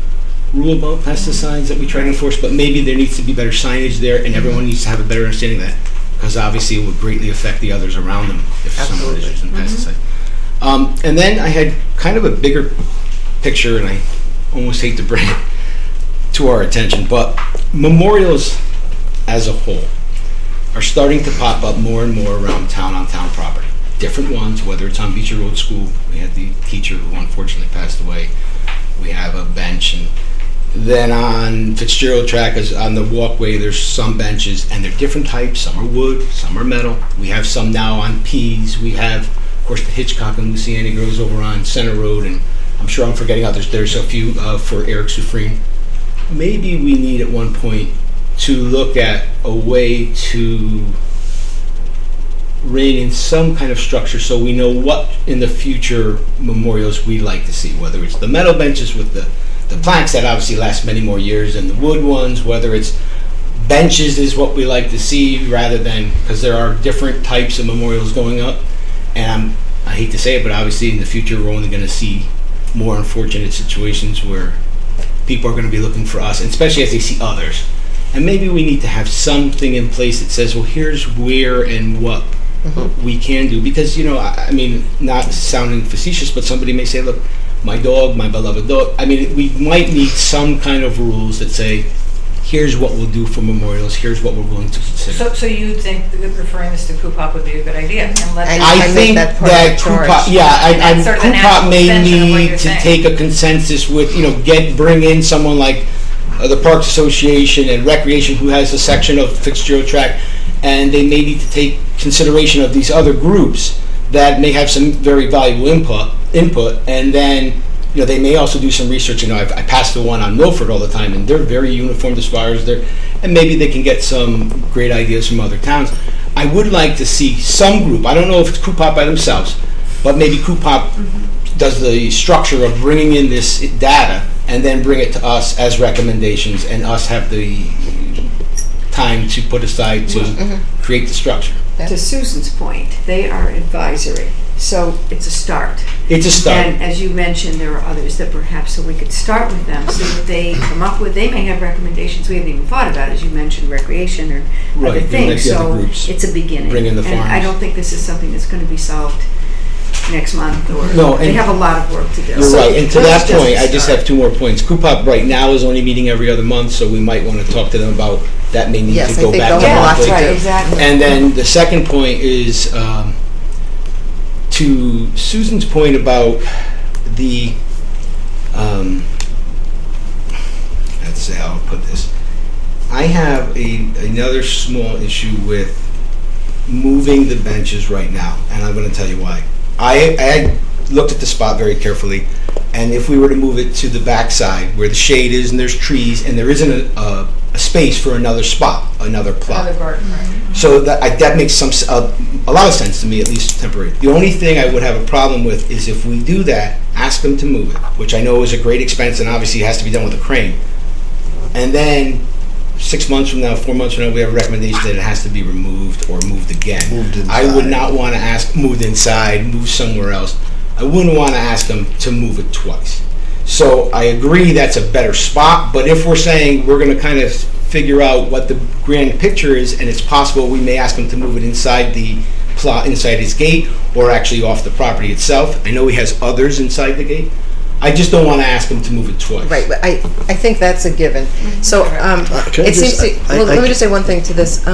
rule about pesticides that we try to enforce, but maybe there needs to be better signage there, and everyone needs to have a better understanding of that, because obviously it would greatly affect the others around them if someone is using pesticide. And then I had kind of a bigger picture, and I almost hate to bring it to our attention, but memorials as a whole are starting to pop up more and more around town on town property. Different ones, whether it's on Beecher Road School, we had the teacher who unfortunately passed away. We have a bench, and then on Fitzgerald track, on the walkway, there's some benches, and they're different types. Some are wood, some are metal. We have some now on Pease. We have, of course, the Hitchcock and Luciani grows over on Center Road, and I'm sure I'm forgetting others. There's a few for Eric Suffreen. Maybe we need at one point to look at a way to rein in some kind of structure so we know what in the future memorials we'd like to see, whether it's the metal benches with the plaques that obviously last many more years than the wood ones, whether it's benches is what we like to see rather than, because there are different types of memorials going up, and I hate to say it, but obviously in the future, we're only gonna see more unfortunate situations where people are gonna be looking for us, and especially as they see others. And maybe we need to have something in place that says, well, here's where and what we can do. Because, I mean, not sounding facetious, but somebody may say, look, my dog, my beloved dog. I mean, we might need some kind of rules that say, here's what we'll do for memorials, here's what we're willing to consider. So you think that referring this to Coupop would be a good idea? And let I think that Coupop, That's sort of the natural Coupop may extension of what need you're to saying. take a consensus with, bring in someone like the Parks Association and Recreation, who has a section of Fitzgerald track, and they may need to take consideration of these other groups that may have some very valuable input, and then they may also do some research. I pass the one on Milford all the time, and they're very uniformed as far as and maybe they can get some great ideas from other towns. I would like to see some group, I don't know if it's Coupop by themselves, but maybe Coupop does the structure of bringing in this data and then bring it to us as recommendations, and us have the time to put aside to create the structure. To Susan's point, they are advisory, so it's a start. It's a start. And as you mentioned, there are others that perhaps, so we could start with them, so that they come up with, they may have recommendations we haven't even thought about, as you mentioned, recreation or other Right, things. the other So groups. it's a beginning. Bring in the And I farms. don't think this is something that's going to be solved next month, or No, they and have a lot of work to do. You're So right, and to this that is just point, a I just start. have two more points. Coupop right now is only meeting every other month, so we might want to talk to them about that. May need Yes, to I go think back they'll to have a lot monthly. to Right, do. exactly. And then the second point is, to Susan's point about the, let's say how I'll put this. I have another small issue with moving the benches right now, and I'm going to tell you why. I looked at the spot very carefully, and if we were to move it to the backside where the shade is and there's trees and there isn't a space for another spot, another plot. Another garden, right? So that makes a lot of sense to me, at least temporary. The only thing I would have a problem with is if we do that, ask them to move it, which I know is a great expense, and obviously it has to be done with a crane. And then 6 months from now, 4 months from now, we have a recommendation that it has to be removed or moved again. Moved inside. I would not want to ask, moved inside, moved somewhere else. I wouldn't want to ask them to move it twice. So I agree that's a better spot, but if we're saying we're going to kind of figure out what the grand picture is, and it's possible we may ask him to move it inside the plot, inside his gate, or actually off the property itself. I know he has others inside the gate. I just don't want to ask him to move it twice. Right, but I think that's a given. So, can I it seems just- to, well, let me just say one thing to this.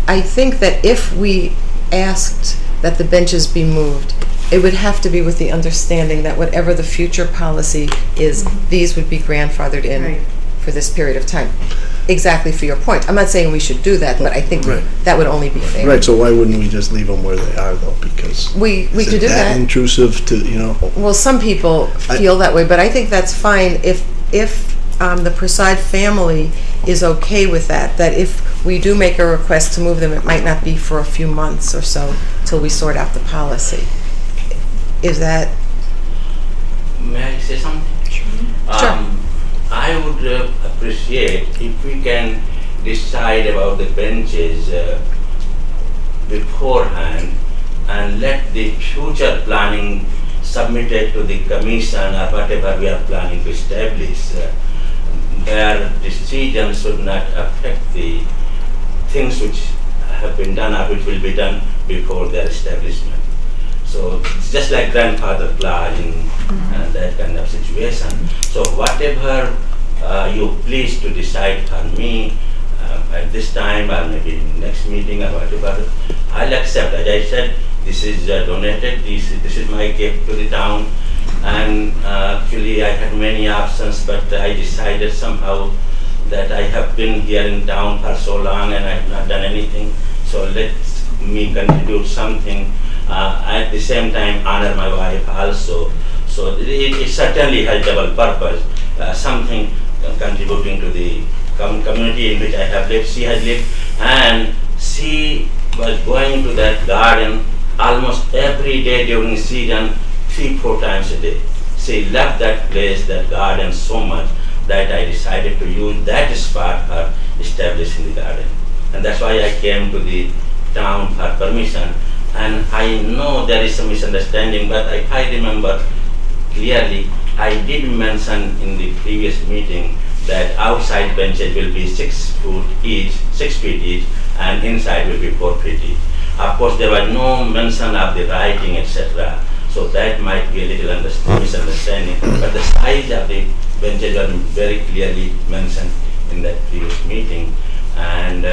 I think that if we asked that the benches be moved, it would have to be with the understanding that whatever the future policy is, these would be grandfathered in Right. for this period of time. Exactly for your point. I'm not saying we should do that, but I think Right. that would only be fair. Right, so why wouldn't we just leave them where they are though? Because We is could it do that. intrusive to, Well, some people feel that way, but I think that's fine if the Prasad family is okay with that, that if we do make a request to move them, it might not be for a few months or so till we sort out the policy. Is that? May I say something? Sure. I would appreciate if we can decide about the benches beforehand and let the future planning submitted to the commission or whatever we are planning to establish. Their decisions should not affect the things which have been done or which will be done before their establishment. So it's just like grandfather clause in that kind of situation. So whatever you please to decide for me at this time or maybe next meeting or whatever, I'll accept. As I said, this is donated, this is my gift to the town, and actually I had many options, but I decided somehow that I have been here in town for so long and I have not done anything, so let me contribute something. At the same time honor my wife also. So it certainly has double purpose, something contributing to the community in which I have lived. She has lived, and she was going to that garden almost every day during season, 3-4 times a day. She loved that place, that garden so much that I decided to use that spot for establishing the garden. And that's why I came to the town for permission. and I know there is some misunderstanding, but if I remember clearly, I did mention in the previous meeting that outside benches will be 6 feet each, and inside will be 4 feet each. Of course, there was no mention of the writing, etc. So that might be a little misunderstanding. But the size of the benches were very clearly mentioned in that previous meeting. And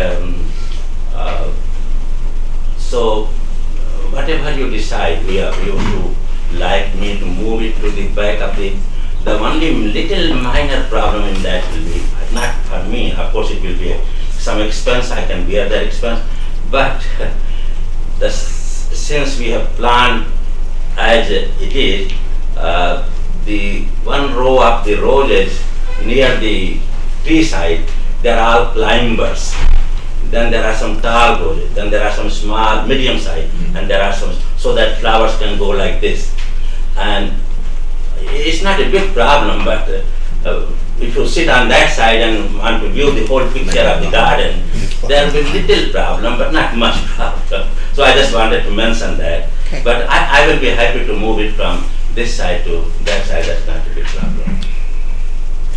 whatever you decide, you would like me to move it to the back of the only little minor problem in that will be, not for me, of course it will be some expense, I can bear that expense, but since we have planned as it is, the one row of the roses near the tree side, they are all climbers. Then there are some tall roses, then there are some small, medium size, and there are some, so that flowers can go like this. And it's not a big problem, but if you sit on that side and want to view the whole picture of the garden, there will be little problem, but not much problem. So I just wanted to mention that. Okay. But I will be happy to move it from this side to that side, that's not a big problem.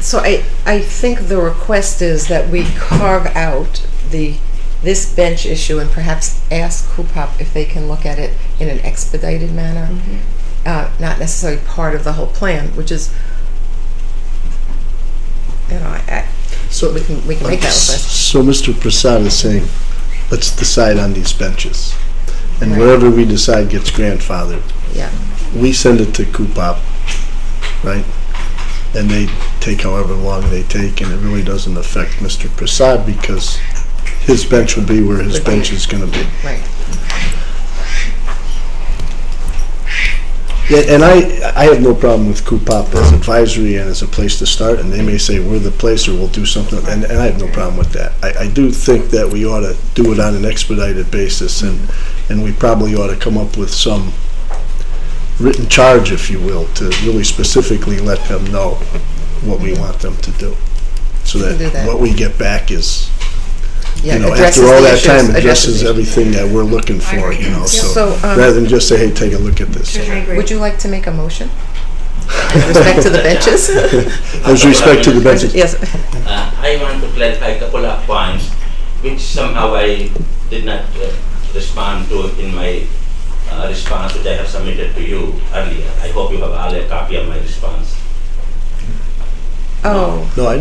So I think the request is that we carve out this bench issue and perhaps ask Coupop if they can look at it in an expedited manner, not necessarily part of the whole plan, which is, so we can make that request. So Mr. Prasad is saying, let's decide on these benches. And Right. whatever we decide gets grandfathered. Yeah. We send it to Coupop, right? And they take however long they take, and it really doesn't affect Mr. Prasad because his bench will be where his bench is going to be. Right. Yeah, and I have no problem with Coupop as advisory and as a place to start, and they may say we're the place or we'll do something, and I have no problem with that. I do think that we ought to do it on an expedited basis, and we probably ought to come up with some written charge, if you will, to really specifically let them know what we want them to do. So We can do that that. what we get back is, Yeah, after addresses all the that issues, time, addresses addresses the- everything that we're looking for, So, rather than just say, hey, take a look at this. I agree. Would you like to make a motion with respect to the benches? With respect to the benches. Yes. I want to clarify a couple of points which somehow I did not respond to in my response which I have submitted to you earlier. I hope you have all a copy of my response. Oh, No, I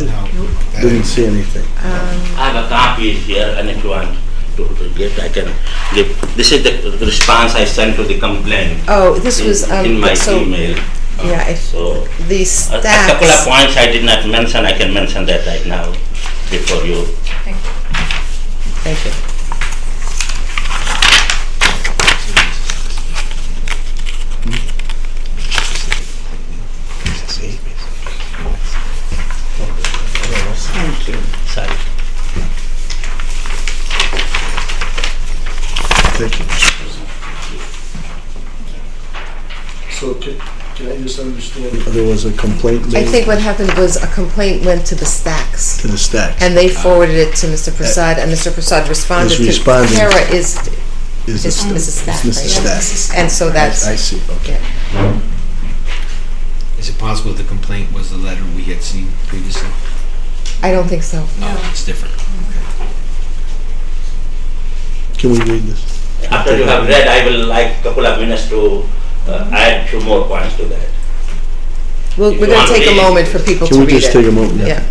didn't see anything. I have a copy here, and if you want to get, I can give. This is the response I sent to the complaint. oh, this was, in my so, email. yeah, So the a couple of stacks. points I did not mention. I can mention that right now before you. Thank you. Thank you. Sorry. Thank you. So can I just understand? There was a complaint I made think what happened was a complaint went to the stacks, to the stacks. and they forwarded it to Mr. Prasad, and Mr. Prasad responded Is to. responding. Kara is Is Mrs. this- Stack, is Mrs. right? Stack. And so that's. I see, okay. Yeah. Is it possible the complaint was the letter we had seen previously? I don't think so. Oh, it's different. Can we read this? After you have read, I will like a couple of minutes to add few more points to that. We're If going you to want to take a read it. moment for people to Can read we it. just take a moment? Yeah.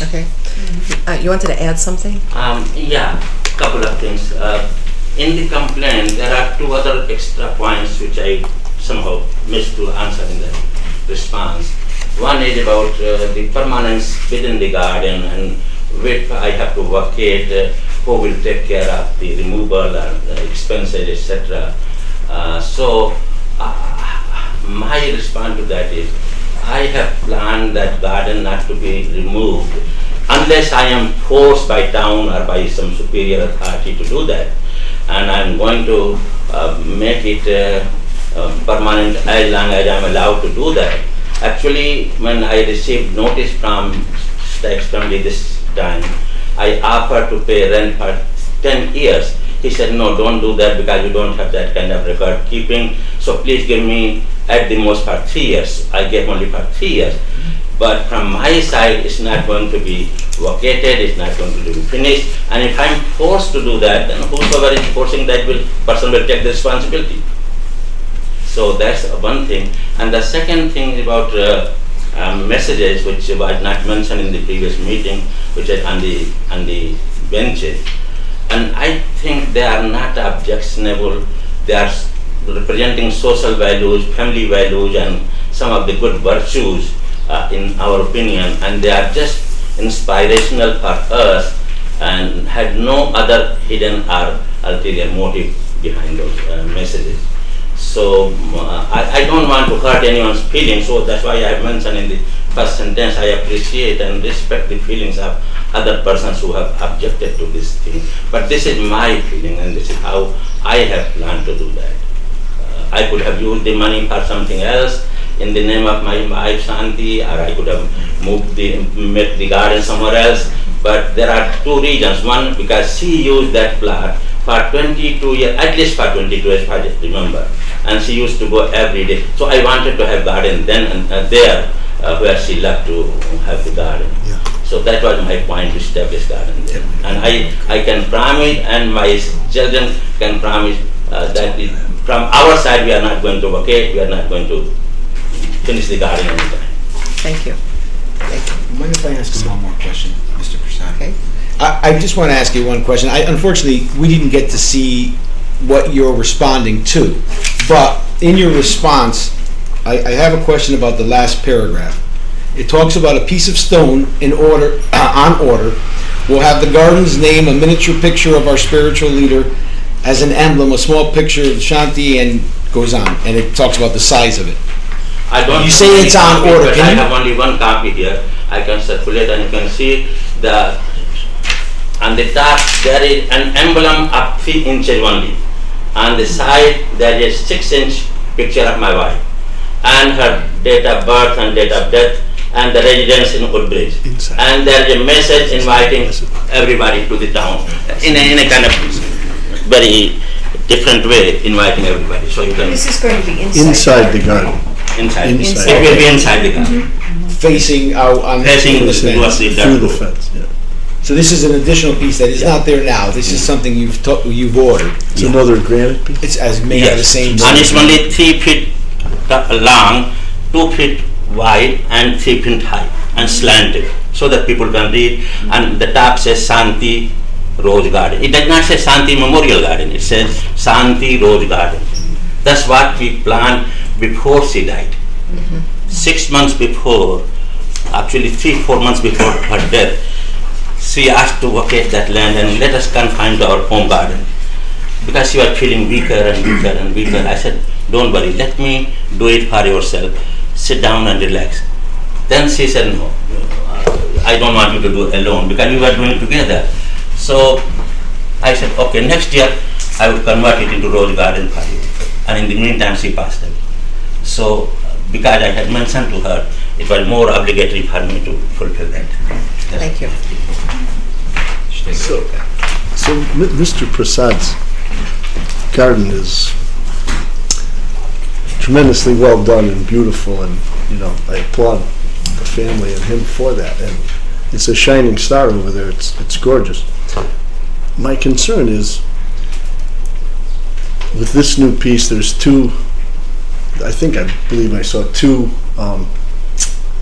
Okay. You wanted to add something? Yeah, couple of things. In the complaint, there are two other extra points which I somehow missed to answer in the response. One is about the permanence within the garden and which I have to vacate, who will take care of the removal and expenses, etc. My response to that is, I have planned that garden not to be removed unless I am forced by town or by some superior authority to do that. And I'm going to make it permanent as long as I'm allowed to do that. Actually, when I received notice from tax family this time, I offered to pay rent for 10 years. He said, no, don't do that because you don't have that kind of record keeping. So please give me at the most for 3 years. I gave only for 3 years. But from my side, it's not going to be vacated, it's not going to be finished. And if I'm forced to do that, then whosoever is forcing that person will take the responsibility. So that's one thing. And the second thing about messages, which was not mentioned in the previous meeting, which is on the benches. And I think they are not objectionable. They are representing social values, family values, and some of the good virtues in our opinion. And they are just inspirational for us and had no other hidden or ulterior motive behind those messages. So I don't want to hurt anyone's feelings, so that's why I mentioned in the first sentence, I appreciate and respect the feelings of other persons who have objected to this thing. But this is my feeling and this is how I have planned to do that. I could have used the money for something else in the name of my wife Shanti, or I could have made the garden somewhere else. But there are two reasons. One, because she used that plot for 22 years, at least for 22 years, if I remember. And she used to go every day. So I wanted to have garden then and there where she loved to have the garden. Yeah. So that was my point to establish garden there. And I can promise, and my children can promise that from our side we are not going to vacate, we are not going to finish the garden anytime. Thank you. Mind if I ask you one more question, Mr. Prasad? Okay. I just want to ask you one question. Unfortunately, we didn't get to see what you're responding to, but in your response, I have a question about the last paragraph. It talks about a piece of stone in order, on order, will have the garden's name, a miniature picture of our spiritual leader as an emblem, a small picture of Shanti, and goes on, and it talks about the size of it. I don't. You say it's on order. But I have only one copy here. I can circulate, and you can see on the top there is an emblem of 3 inches only. On the side there is 6-inch picture of my wife and her date of birth and date of death and the residence in Woodbridge. And there is a message inviting everybody to the town in a kind of very different way, inviting everybody. So you can. This is going to be Inside the garden. Inside. Inside. It will be inside the garden. Facing out on Facing the fence. Through the fence, yeah. So this is an additional piece that is not there now. This is something you've ordered. It's another granite piece? It's as made out of the same. And it's only 3 feet long, 2 feet wide, and 3 feet high, and slanted, so that people can read. And the top says Shanti Rose Garden. It does not say Shanti Memorial Garden. It says Shanti Rose Garden. That's what we planned before she died. 6 months before, actually 3-4 months before her death, she asked to vacate that land and let us confine to our home garden. Because she was feeling weaker and weaker and weaker, I said, don't worry, let me do it for yourself. Sit down and relax. Then she said, no, I don't want you to do it alone, because we were doing it together. So I said, okay, next year I will convert it into Rose Garden for you. And in the meantime, she passed away. So because I had mentioned to her, it was more obligatory for me to fulfill that. Thank you. So Mr. Prasad's garden is tremendously well done and beautiful, and I applaud the family and him for that. And it's a shining star over there. It's gorgeous. My concern is with this new piece. There's I believe I saw 2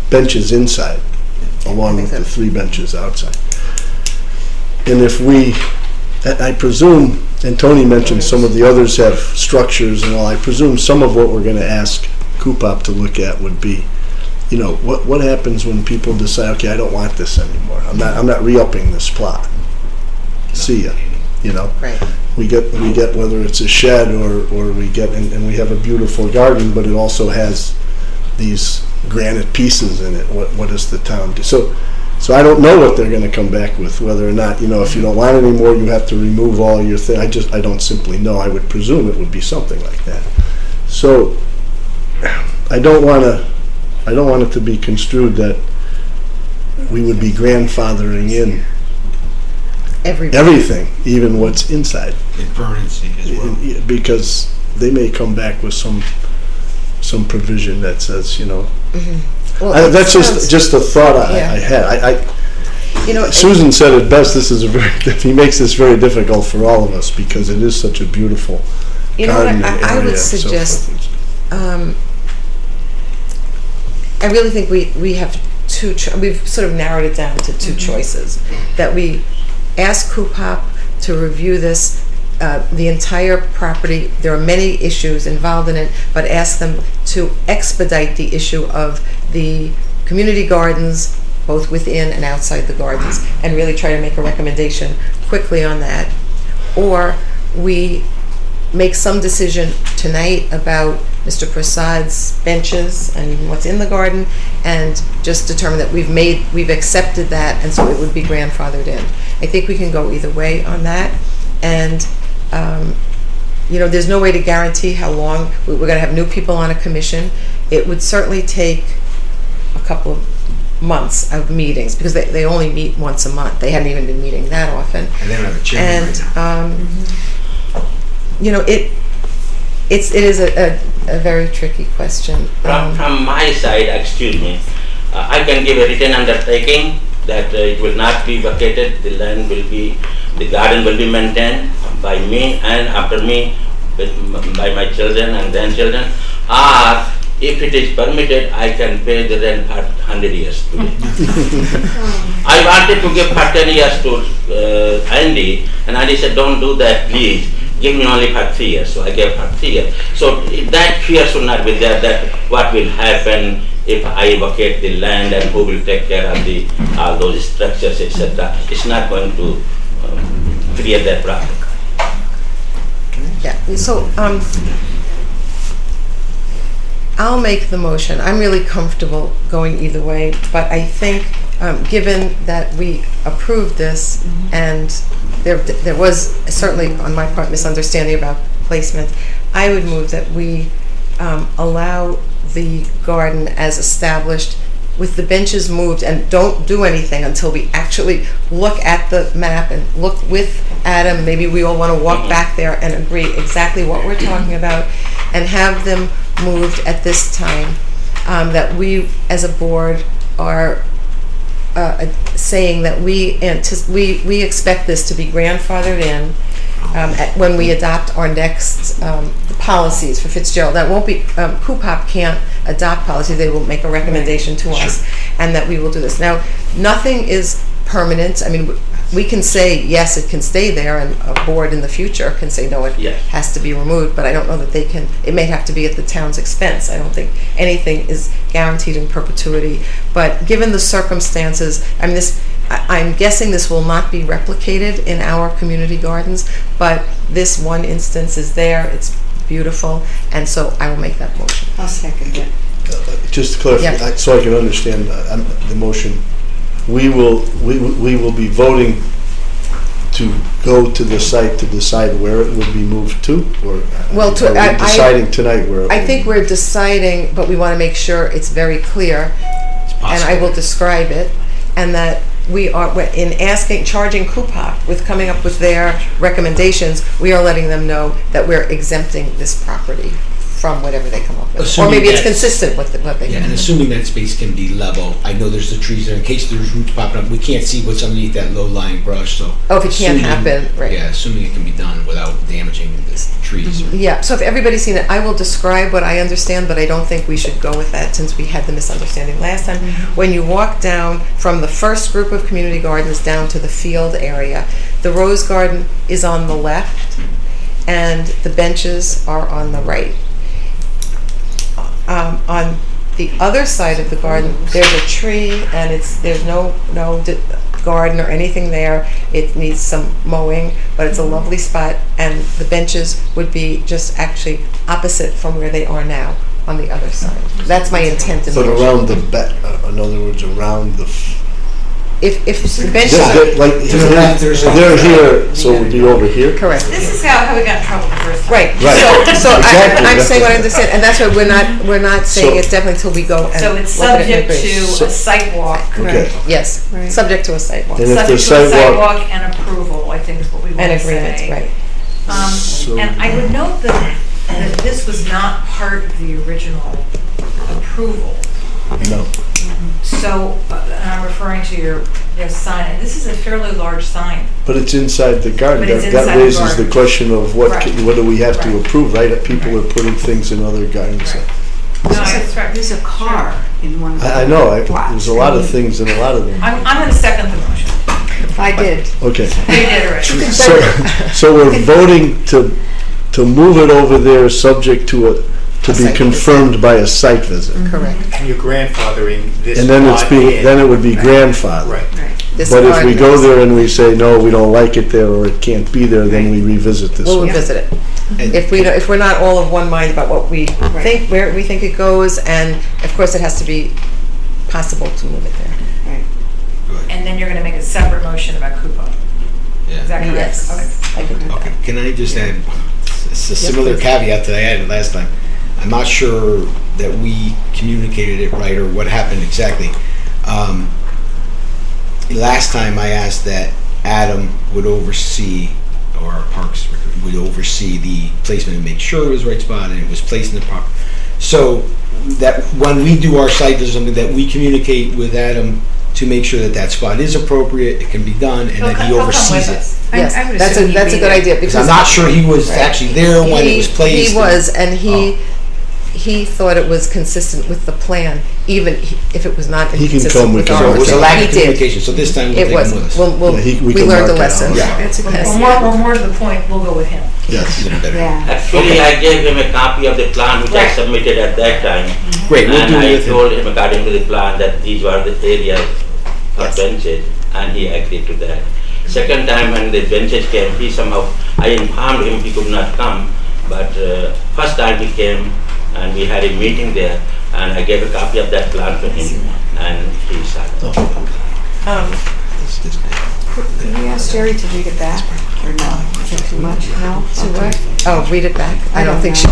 benches inside. along with so. the 3 benches outside. And if we, I presume, and Tony mentioned some of the others have structures and all, I presume some of what we're going to ask Coupop to look at would be, you know, what happens when people decide, okay, I don't want this anymore. I'm not re-upping this plot. See ya, you know. Right. We get whether it's a shed or we get, and we have a beautiful garden, but it also has these granite pieces in it. What does the town do? So I don't know what they're going to come back with, whether or not, you know, if you don't want any more, you have to remove all your things. I don't simply know. I would presume it would be something like that. So I don't want it to be construed that we would be grandfathering in everything, even what's inside. In permanency as well. Because they may come back with some provision that says, you know. Well, That's just a thought I had. You know, Susan said it best. He makes this very difficult for all of us because it is such a beautiful garden area. I would suggest. I really think we have we've sort of narrowed it down to 2 choices. That we ask Coupop to review this, the entire property. There are many issues involved in it, but ask them to expedite the issue of the community gardens, both within and outside the gardens, and really try to make a recommendation quickly on that. Or we make some decision tonight about Mr. Prasad's benches and what's in the garden, and just determine that we've accepted that, and so it would be grandfathered in. I think we can go either way on that, and you know, there's no way to guarantee how long. We're going to have new people on a commission. It would certainly take a couple of months of meetings, because they only meet once a month. They hadn't even been meeting that often. And they don't have a chairman right now. You know, it is a very tricky question. From my side, excuse me, I can give a written undertaking that it will not be vacated. The garden will be maintained by me and after me, by my children and grandchildren. Or if it is permitted, I can pay the rent for 100 years today. I wanted to give for 10 years to Andy, and Andy said, don't do that, please. Give me only for 3 years. So I gave for 3 years. So that fear should not be there, that what will happen if I vacate the land and who will take care of all those structures, etc. It's not going to create that problem. Yeah, so I'll make the motion. I'm really comfortable going either way, but I think given that we approved this, and there was certainly on my part misunderstanding about placement, I would move that we allow the garden as established with the benches moved, and don't do anything until we actually look at the map and look with Adam. Maybe we all want to walk back there and agree exactly what we're talking about, and have them moved at this time. That we as a board are saying that we expect this to be grandfathered in when we adopt our next policies for Fitzgerald. That won't be, Coupop can't adopt policy, they will make a recommendation to us, and that we will do this. Now, nothing is permanent. I mean, we can say, yes, it can stay there, and a board in the future can say, no, it has to be removed, but I don't know that they can. It may have to be at the town's expense. I don't think anything is guaranteed in perpetuity. But given the circumstances, I mean, I'm guessing this will not be replicated in our community gardens, but this one instance is there. It's beautiful, and so I will make that motion. I'll second it. Just to clarify, so I can understand the motion, we will be voting to go to the site to decide where it would be moved to, or are we deciding tonight where? I think we're deciding, but we want to make sure it's very clear, and I will describe it, and that we are in charging Coupop with coming up with their recommendations. We are letting them know that we're exempting this property from whatever they come up with. Or Assuming maybe it's that's- consistent with what they Yeah, come and up with. assuming that space can be level, I know there's the trees there, in case there's roots popping up, we can't see what's underneath that low-lying brush, so. Oh, if it can't assuming- happen, right. Yeah, assuming it can be done without damaging the trees. Yeah, so if everybody's seen it, I will describe what I understand, but I don't think we should go with that since we had the misunderstanding last time. When you walk down from the first group of community gardens down to the field area, the rose garden is on the left and the benches are on the right. On the other side of the garden, there's a tree and there's no garden or anything there. It needs some mowing, but it's a lovely spot, and the benches would be just actually opposite from where they are now on the other side. That's my intent. But around the back, in other words, around the. If the benches Just are like, To the left, there's a- they're here, so it would be over here? correct. This is how we got in trouble the first time. Right. Right. So Exactly. I'm saying what I understand, and that's why we're not saying So- it's definitely until we go and So it's look at it and subject agree. to a site walk. Okay. Yes, Right. subject to a sidewalk. And if the Subject to a sidewalk- sidewalk and approval, I think is what we want And to agreement, say. right. So- And I would note that this was not part of the original approval. No. So, and I'm referring to your sign, and this is a fairly large sign. But it's inside the garden. But it's That inside the raises the garden. question of what Right. what do we have to Right. approve, right? People are putting things in other gardens. No, that's right. There's a car in one of the I know, plots. there's a lot of things in a lot of them. I'm going to second the motion. I did. Okay. You did already. So we're voting to move it over there, subject to to A be site confirmed by a site visit. Correct. And you're grandfathering this And then it's lot being, in. then it would be grandfathered. Right. This But if garden we go is- there and we say, no, we don't like it there, or it can't be there, then we revisit this We'll one. revisit it. And- If we're not all of one mind about what we think, where we think it goes, and of course it has to be possible to move it there. And then you're going to make a separate motion about Coupa. Is that correct? Yes. Okay. I can do Okay, that. can I just add, it's a similar please. caveat that I added last time. I'm not sure that we communicated it right or what happened exactly. Last time I asked that Adam would oversee, or our parks would oversee the placement and make sure it was the right spot and it was placed in the proper. So that when we do our site visit, something that we communicate with Adam to make sure that that spot is appropriate, it can be done, and that he He'll come oversees with it. us. Yes, I would that's assume a he'd that's a be good there. idea Because because I'm not sure he was Right. actually there when it was placed. He was, and he thought it was consistent with the plan, even if it was not He can inconsistent come with with ours. So it was a lack He of did. communication, so this time we'll It take was. him with us. Yeah, we We can learned mark a it lesson. out. Yeah. That's a good Or more to the point, we'll go with him. Yes. Even better. Yeah. Actually, I gave him a copy of the plan which I Right. submitted at that time. Great, we'll And do it I with him. told him according to the plan that these were the areas of Yes. benches, and he agreed to that. Second time when the benches came, I informed him he could not come, but first time he came and we had a meeting there, and I gave a copy of that plan to him, and he signed. Can we ask Jerry to read it back, or no? Is that too much? No? To what? Oh, read it back. I don't think she.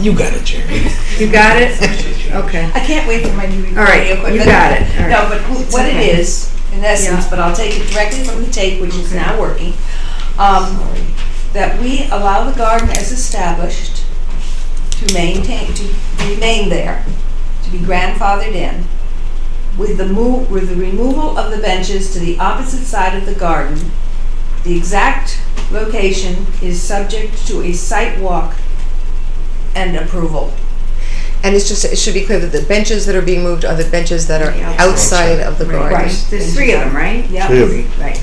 You got it, Jerry. You got it? Okay. I can't wait for my new All right, recording equipment. you got it. All right. No, but what it okay. is, in essence, but I'll take it directly from the tape, which is now working, that we allow the garden as established to maintain, to remain there, to be grandfathered in, with the removal of the benches to the opposite side of the garden. The exact location is subject to a site walk and approval. And it's just, it should be clear that the benches that are being moved are the benches that are outside of the garden. Right, there's three of them, right? Yep. Three of them. Right.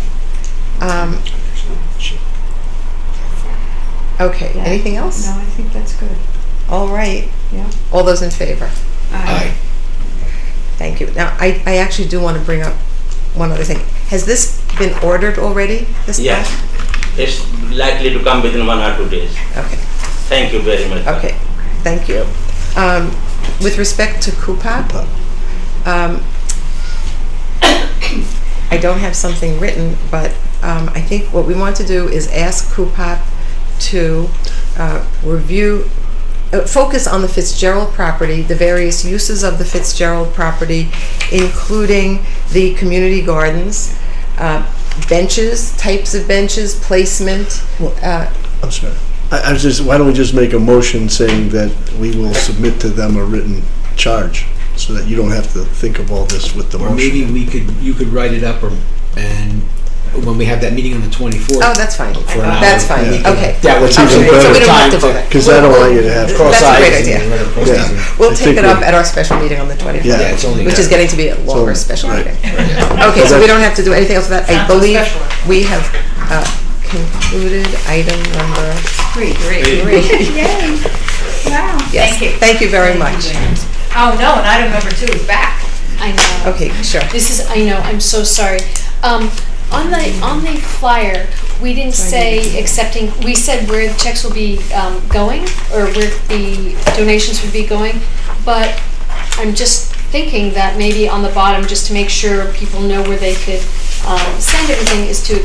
Okay, Yeah. anything else? No, I think that's good. All right. Yeah. All those in favor? Aye. Thank you. Now, I actually do want to bring up one other thing. Has this been ordered already, this Yes, plaque? it's likely to come within 1 or 2 days. Okay, Thank you very much. okay, thank you. With respect to Coupap, I don't have something written, but I think what we want to do is ask Coupap to review, focus on the Fitzgerald property, the various uses of the Fitzgerald property, including the community gardens, benches, types of benches, placement. I'm sorry. I was just, why don't we just make a motion saying that we will submit to them a written charge, so that you don't have to think of all this with the Or maybe motion? you could write it up, and when we have that meeting on the 24th. Oh, that's fine. For an hour. That's fine, Yeah. okay. That would Okay, give so you we don't have time to vote to it. Because I don't want you to have cross That's a eyes great and idea. let it proceed. Yeah. We'll I take think it up at our special meeting on the 24th. Yeah, it's only- Which is getting to be a longer So, special right. meeting. Okay, so we don't have to do anything else with that. I believe we have concluded item number Great. 3. Yay. Wow. Yes, Thank you. thank you very much. Oh, no, and item number 2 is back. I know. Okay, sure. This is, I know, I'm so sorry. On the flyer, we didn't say accepting, we said where the checks will be going, or where the donations would be going, but I'm just thinking that maybe on the bottom, just to make sure people know where they could send everything, is to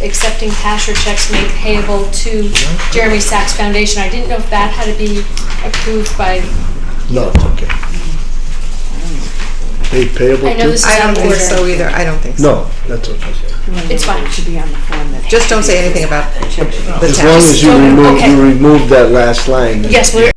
accepting cash or checks made payable to Jeremy Sachs Foundation. I didn't know if that had to be approved by, No, it's okay. Paid payable I know too? this is I don't out of think order. so either. I don't think so. No, that's okay. It's fine. It should be on the form that. Just don't say anything about the As long as tax. you Okay. remove that last line. Yes, we're,